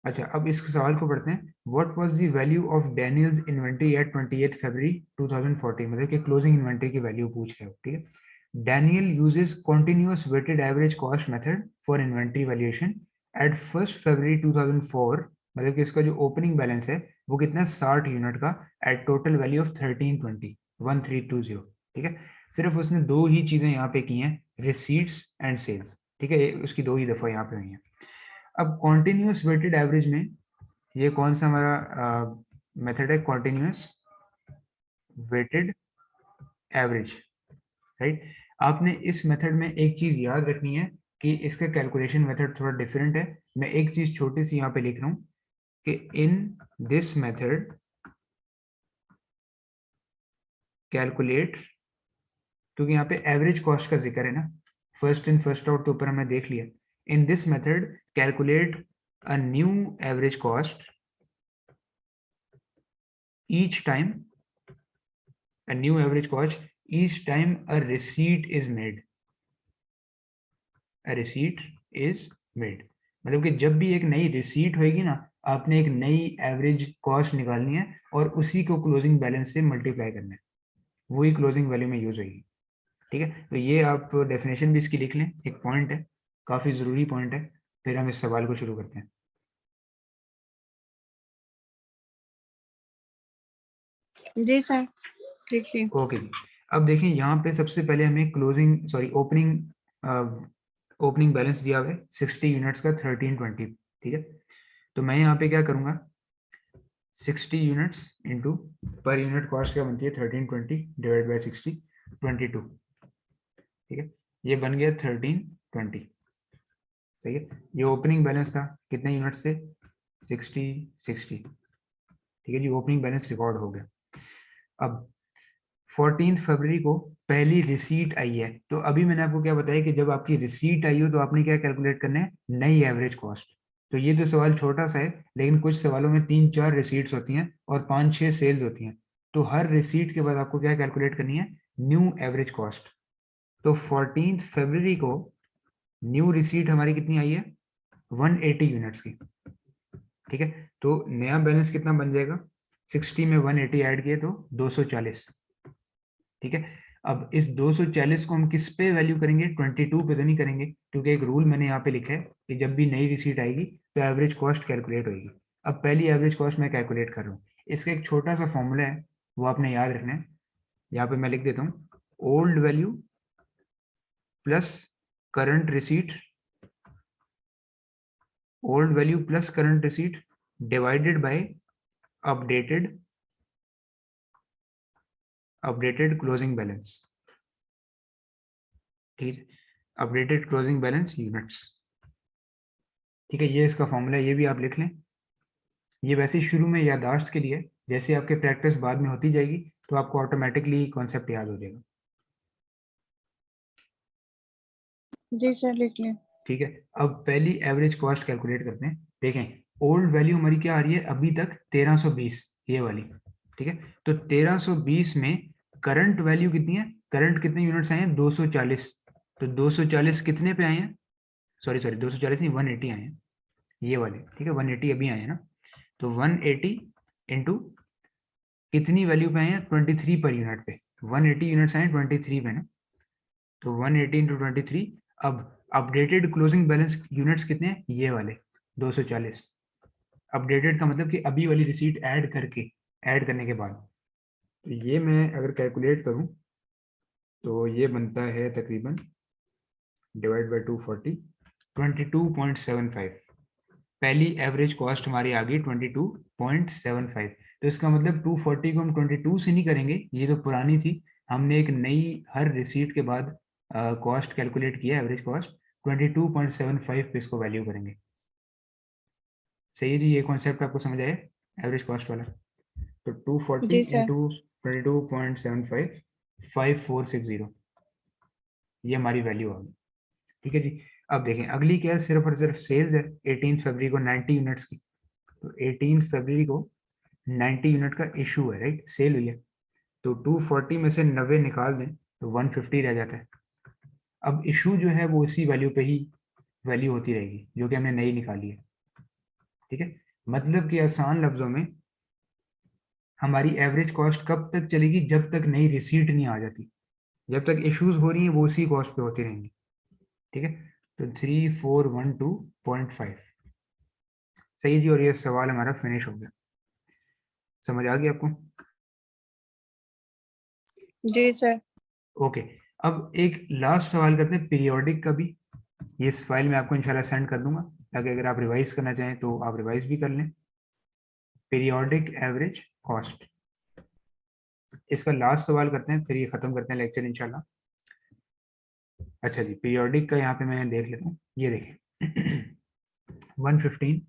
Speaker 1: अच्छा, अब इस सवाल को पढ़ते हैं। What was the value of Daniels inventory at 28 फरवरी 2014, मतलब कि क्लोजिंग इन्वेंट्री की वैल्यू पूछ रहे हो, ठीक है। Daniel uses continuous weighted average cost method for inventory valuation at 1 February 2004, मतलब कि इसका जो ओपनिंग बैलेंस है वो कितना है, 60 यूनिट का, एट टोटल वैल्यू ऑफ 1320, ठीक है। सिर्फ उसने दो ही चीजें यहाँ पे की हैं, रिसीट्स एंड सेल्स, ठीक है, उसकी दो ही दफा यहाँ पे हुई हैं। अब कॉन्टिन्यूस वेटेड एवरेज में ये कौन सा हमारा मेथड है, कॉन्टिन्यूस वेटेड एवरेज, राइट। आपने इस मेथड में एक चीज याद रखनी है कि इसका कैलकुलेशन मेथड थोड़ा डिफरेंट है। मैं एक चीज छोटी सी यहाँ पे लिख रहा हूँ कि इन दिस मेथड कैलकुलेट, क्योंकि यहाँ पे एवरेज कॉस्ट का जिक्र है ना, फर्स्ट इन फर्स्ट आउट तो ऊपर हमने देख लिया। In this method calculate a new average cost each time, a new average cost each time a receipt is made, a receipt is made, मतलब कि जब भी एक नई रिसीट होगी ना, आपने एक नई एवरेज कॉस्ट निकालनी है और उसी को क्लोजिंग बैलेंस से मल्टीप्लाई करना है, वही क्लोजिंग वैल्यू में यूज होगी, ठीक है। तो ये आप डेफिनेशन भी इसकी लिख लें, एक पॉइंट है, काफी जरूरी पॉइंट है। फिर हम इस सवाल को शुरू करते हैं।
Speaker 2: जी सर, ठीक है।
Speaker 1: ओके जी, अब देखें यहाँ पे सबसे पहले हमें क्लोजिंग सॉरी ओपनिंग बैलेंस दिया हुआ है 60 यूनिट्स का 1320, ठीक है। तो मैं यहाँ पे क्या करूँगा, 60 units into per unit cost क्या बनती है 1320 डिवाइड बाई 60, 22, ठीक है। ये बन गया 1320, सही है। ये ओपनिंग बैलेंस था कितने यूनिट से, 60, ठीक है जी, ओपनिंग बैलेंस रिकॉर्ड हो गया। अब 14 फरवरी को पहली रिसीट आई है, तो अभी मैंने आपको क्या बताया कि जब आपकी रिसीट आई हो तो आपने क्या कैलकुलेट करना है, नई एवरेज कॉस्ट। तो ये जो सवाल छोटा सा है, लेकिन कुछ सवालों में 3-4 रिसीट्स होती हैं और 5-6 सेल्स होती हैं, तो हर रिसीट के बाद आपको क्या कैलकुलेट करनी है, न्यू एवरेज कॉस्ट। तो 14 फरवरी को न्यू रिसीट हमारी कितनी आई है 180 यूनिट्स की, ठीक है। तो नया बैलेंस कितना बन जाएगा, 60 में 180 ऐड किए तो 240, ठीक है। अब इस 240 को हम किस पे वैल्यू करेंगे, 22 पे तो नहीं करेंगे, क्योंकि एक रूल मैंने यहाँ पे लिखा है कि जब भी नई रिसीट आएगी तो एवरेज कॉस्ट कैलकुलेट होगी। अब पहली एवरेज कॉस्ट मैं कैलकुलेट कर रहा हूँ, इसका एक छोटा सा फॉर्मूला है, वो आपने याद रखना है। यहाँ पे मैं लिख देता हूँ, old value plus current receipt, old value plus current receipt divided by updated closing balance, ठीक है, अपडेटेड क्लोजिंग बैलेंस यूनिट्स, ठीक है। ये इसका फॉर्मूला, ये भी आप लिख लें। ये वैसे ही शुरू में याददाश्त के लिए, जैसे आपके प्रैक्टिस बाद में होती जाएगी तो आपको ऑटोमेटिकली कॉन्सेप्ट याद हो जाएगा,
Speaker 2: जी सर लिख लें।
Speaker 1: ठीक है। अब पहली एवरेज कॉस्ट कैलकुलेट करते हैं। देखें ओल्ड वैल्यू हमारी क्या आ रही है अभी तक 1320, ये वाली, ठीक है। तो 1320 में करंट वैल्यू कितनी है, करंट कितने यूनिट्स आए हैं 240, तो 240 कितने पे आए हैं, सॉरी 240 नहीं 180 आए हैं, ये वाले, ठीक है। 180 अभी आए हैं ना, तो 180 इंटू कितनी वैल्यू पे आए हैं 23 पर यूनिट पे, 180 यूनिट्स आए हैं 23 पे ना, तो 180 इंटू 23। अब अपडेटेड क्लोजिंग बैलेंस यूनिट्स कितने हैं, ये वाले 240। अपडेटेड का मतलब कि अभी वाली रिसीट ऐड करके, ऐड करने के बाद, तो ये मैं अगर कैलकुलेट करूं तो ये बनता है तकरीबन डिवाइड बाई 240, 22.75। पहली एवरेज कॉस्ट हमारी आ गई 22.75। तो इसका मतलब 240 को हम 22 से नहीं करेंगे, ये तो पुरानी थी, हमने एक नई हर रिसीट के बाद कॉस्ट कैलकुलेट किया, एवरेज कॉस्ट 22.75 पे इसको वैल्यू करेंगे। सही है जी, ये कॉन्सेप्ट आपको समझ आया एवरेज कॉस्ट वाला। तो 240
Speaker 2: जी सर।
Speaker 1: इंटू 22.75 5460, ये हमारी वैल्यू आ गई, ठीक है जी। अब देखें अगली क्या है, सिर्फ और सिर्फ सेल्स है 18 फरवरी को 90 यूनिट्स की, तो 18 फरवरी को 90 यूनिट का इशू है, राइट, सेल हुई है। तो 240 में से 90 निकाल दें तो 150 रह जाता है। अब इशू जो है वो इसी वैल्यू पे ही वैल्यू होती रहेगी जो कि हमने नई निकाली है, ठीक है। मतलब कि आसान लफ्जों में हमारी एवरेज कॉस्ट कब तक चलेगी, जब तक नई रिसीट नहीं आ जाती, जब तक इश्यूज हो रही है वो उसी कॉस्ट पे होती रहेंगी, ठीक है। तो 3412.5 सही है जी, और ये सवाल हमारा फिनिश हो गया। समझ आ गया आपको?
Speaker 2: जी सर।
Speaker 1: ओके, अब एक लास्ट सवाल करते हैं पीरियोडिक का भी, ये इस फाइल में आपको इंशाल्लाह सेंड कर दूंगा, ताकि अगर आप रिवाइज करना चाहें तो आप रिवाइज भी कर लें। पीरियोडिक एवरेज कॉस्ट, इसका लास्ट सवाल करते हैं, फिर ये खत्म करते हैं लेक्चर इंशाल्लाह। अच्छा जी, पीरियोडिक का यहाँ पे मैं देख लेता हूँ, ये देखें 115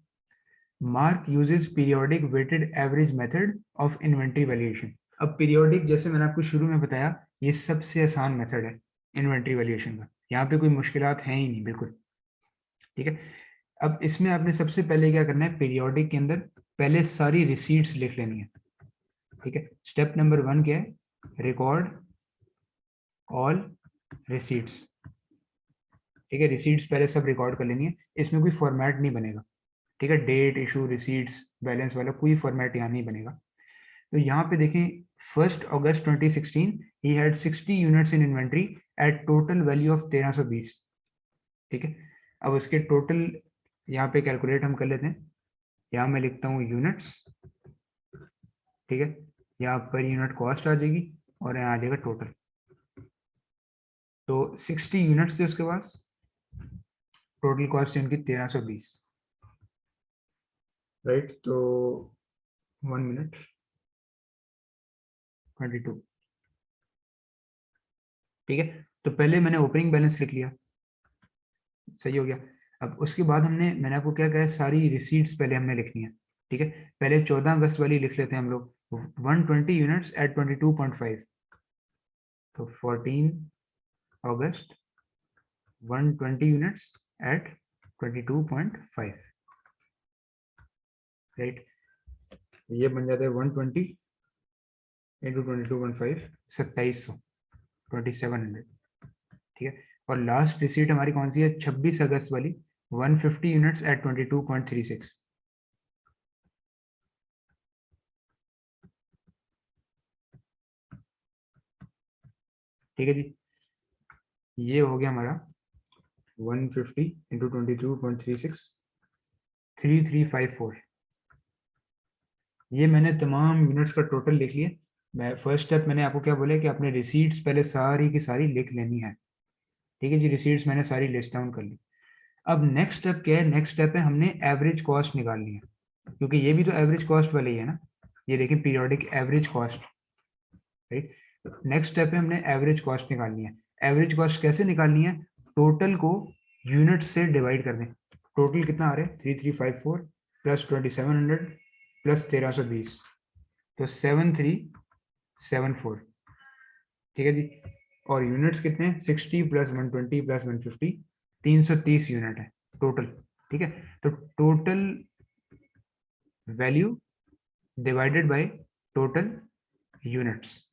Speaker 1: mark uses periodic weighted average method of inventory valuation. अब पीरियोडिक जैसे मैंने आपको शुरू में बताया, ये सबसे आसान मेथड है इन्वेंट्री वैल्यूएशन का, यहाँ पे कोई मुश्किलात हैं ही नहीं बिल्कुल, ठीक है। अब इसमें आपने सबसे पहले क्या करना है, पीरियोडिक के अंदर पहले सारी रिसीट्स लिख लेनी है, ठीक है। स्टेप नंबर 1 क्या है, रिकॉर्ड ऑल रिसीट्स, ठीक है। रिसीट्स पहले सब रिकॉर्ड कर लेनी है, इसमें कोई फॉर्मेट नहीं बनेगा, ठीक है। डेट, इशू, रिसीट्स, बैलेंस वाला कोई फॉर्मेट यहाँ नहीं बनेगा। तो यहाँ पे देखें 1 अगस्त 2016 he had 60 units in inventory at total value of 1320, ठीक है। अब उसके टोटल यहाँ पे कैलकुलेट हम कर लेते हैं, यहाँ मैं लिखता हूँ यूनिट्स, ठीक है। यहाँ पर यूनिट कॉस्ट आ जाएगी और यहाँ आ जाएगा टोटल, तो 60 यूनिट्स थे उसके पास, टोटल कॉस्ट इनकी 1320, राइट। तो 1 मिनट 22, ठीक है। तो पहले मैंने ओपनिंग बैलेंस लिख लिया, सही हो गया। अब उसके बाद मैंने आपको क्या कहा, सारी रिसीट्स पहले हमने लिखनी है, ठीक है। पहले 14 अगस्त वाली लिख लेते हैं हम लोग, 120 यूनिट्स एट 22.5, तो 14 अगस्त 120 यूनिट्स एट 22.5, राइट। ये बन जाता है 120 इंटू 22.5, 2700, 2700, ठीक है। और लास्ट रिसीट हमारी कौन सी है, 26 अगस्त वाली, 150 यूनिट्स एट 22.36। ठीक है जी, ये हो गया हमारा 150 इंटू 22.36, 3354। ये मैंने तमाम यूनिट्स का टोटल लिख लिया। मैं फर्स्ट स्टेप मैंने आपको क्या बोला कि आपने रिसीट्स पहले सारी की सारी लिख लेनी है। ठीक है जी, रिसीट्स मैंने सारी लिस्ट डाउन कर ली। अब नेक्स्ट स्टेप क्या है, नेक्स्ट स्टेप है हमने एवरेज कॉस्ट निकालनी है, क्योंकि ये भी तो एवरेज कॉस्ट वाली है ना। ये देखिए periodic average cost, right. Next step है हमने एवरेज कॉस्ट निकालनी है। एवरेज कॉस्ट कैसे निकालनी है, टोटल को यूनिट से डिवाइड कर दें। टोटल कितना आ रहा है, 3354 प्लस 2700 प्लस 1320, तो 7374। ठीक है जी, और यूनिट्स कितने हैं, 60 प्लस 120 प्लस 150, 330 यूनिट है टोटल। ठीक है, तो total value divided by total units,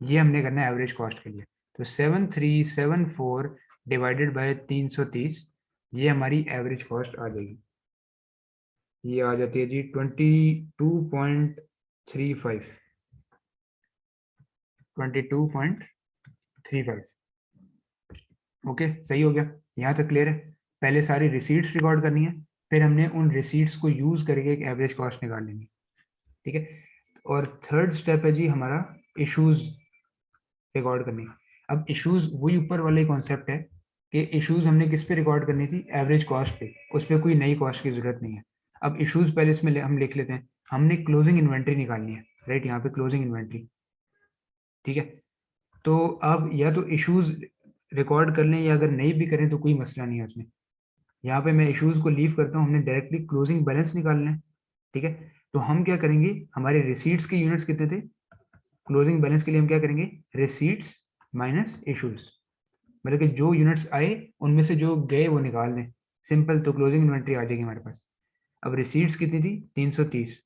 Speaker 1: ये हमने करना है एवरेज कॉस्ट के लिए। तो 7374 डिवाइडेड बाय 330, ये हमारी एवरेज कॉस्ट आ जाएगी। ये आ जाती है जी 22.35, 22.35। ओके, सही हो गया, यहाँ तक क्लियर है। पहले सारी रिसीट्स रिकॉर्ड करनी है, फिर हमने उन रिसीट्स को यूज करके एक एवरेज कॉस्ट निकाल लेंगे। ठीक है, और थर्ड स्टेप है जी हमारा इश्यूज रिकॉर्ड करनी। अब इश्यूज वही ऊपर वाले कॉन्सेप्ट है कि इश्यूज हमने किस पे रिकॉर्ड करनी थी, एवरेज कॉस्ट पे, उस पर कोई नई कॉस्ट की जरूरत नहीं है। अब इश्यूज पहले इसमें हम लिख लेते हैं। हमने क्लोजिंग इन्वेंट्री निकालनी है, राइट, यहाँ पे क्लोजिंग इन्वेंट्री। ठीक है, तो अब या तो इश्यूज रिकॉर्ड कर लें या अगर नहीं भी करें तो कोई मसला नहीं है उसमें। यहाँ पे मैं इश्यूज को लीव करता हूँ, हमने डायरेक्टली क्लोजिंग बैलेंस निकालना है। ठीक है, तो हम क्या करेंगे, हमारे रिसीट्स के यूनिट्स कितने थे, क्लोजिंग बैलेंस के लिए हम क्या करेंगे, रिसीट्स माइनस इश्यूज, मतलब कि जो यूनिट्स आए उनमें से जो गए वो निकाल दें, सिंपल। तो क्लोजिंग इन्वेंट्री आ जाएगी हमारे पास। अब रिसीट्स कितनी थी, 330,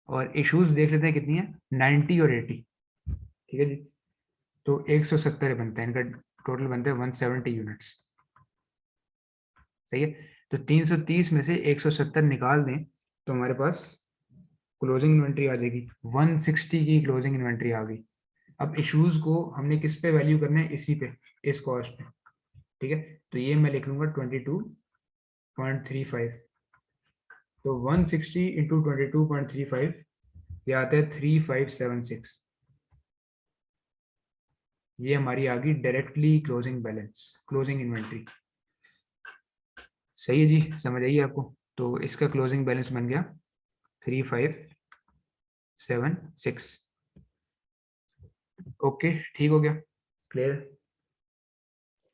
Speaker 1: और इश्यूज देख लेते हैं कितनी है, 90 और 80। ठीक है जी, तो 170 बनता है इनका, टोटल बनता है 170 यूनिट्स। सही है, तो 330 में से 170 निकाल दें तो हमारे पास क्लोजिंग इन्वेंट्री आ जाएगी, 160 की क्लोजिंग इन्वेंट्री आ गई। अब इश्यूज को हमने किस पे वैल्यू करना है, इसी पे, इस कॉस्ट पे। ठीक है, तो ये मैं लिख लूंगा 22.35। तो 160 इंटू 22.35, ये आता है 3576। ये हमारी आ गई directly closing balance, closing inventory. सही है जी, समझ आइए आपको। तो इसका क्लोजिंग बैलेंस बन गया 3576। ओके, ठीक हो गया, क्लियर।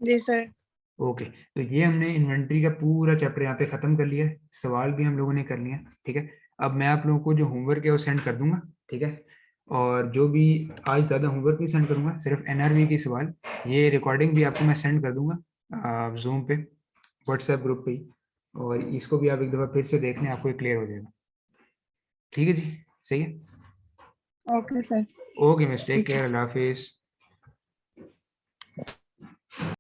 Speaker 2: जी सर।
Speaker 1: ओके, तो ये हमने इन्वेंट्री का पूरा चैप्टर यहाँ पे खत्म कर लिया है, सवाल भी हम लोगों ने कर लिया। ठीक है, अब मैं आप लोगों को जो होमवर्क है वो सेंड कर दूंगा। ठीक है, और जो भी आज ज़्यादा होमवर्क नहीं सेंड करूंगा, सिर्फ एनआरवी की सवाल, ये रिकॉर्डिंग भी आपको मैं सेंड कर दूंगा जूम पे, व्हाट्सएप ग्रुप पे ही, और इसको भी आप एक दफ़ा फिर से देख लें, आपको क्लियर हो जाएगा। ठीक है जी, सही है।
Speaker 2: Okay sir.
Speaker 1: ओके मिस्टेक
Speaker 2: ठीक है।
Speaker 1: केयर, अल्लाह हाफिज़।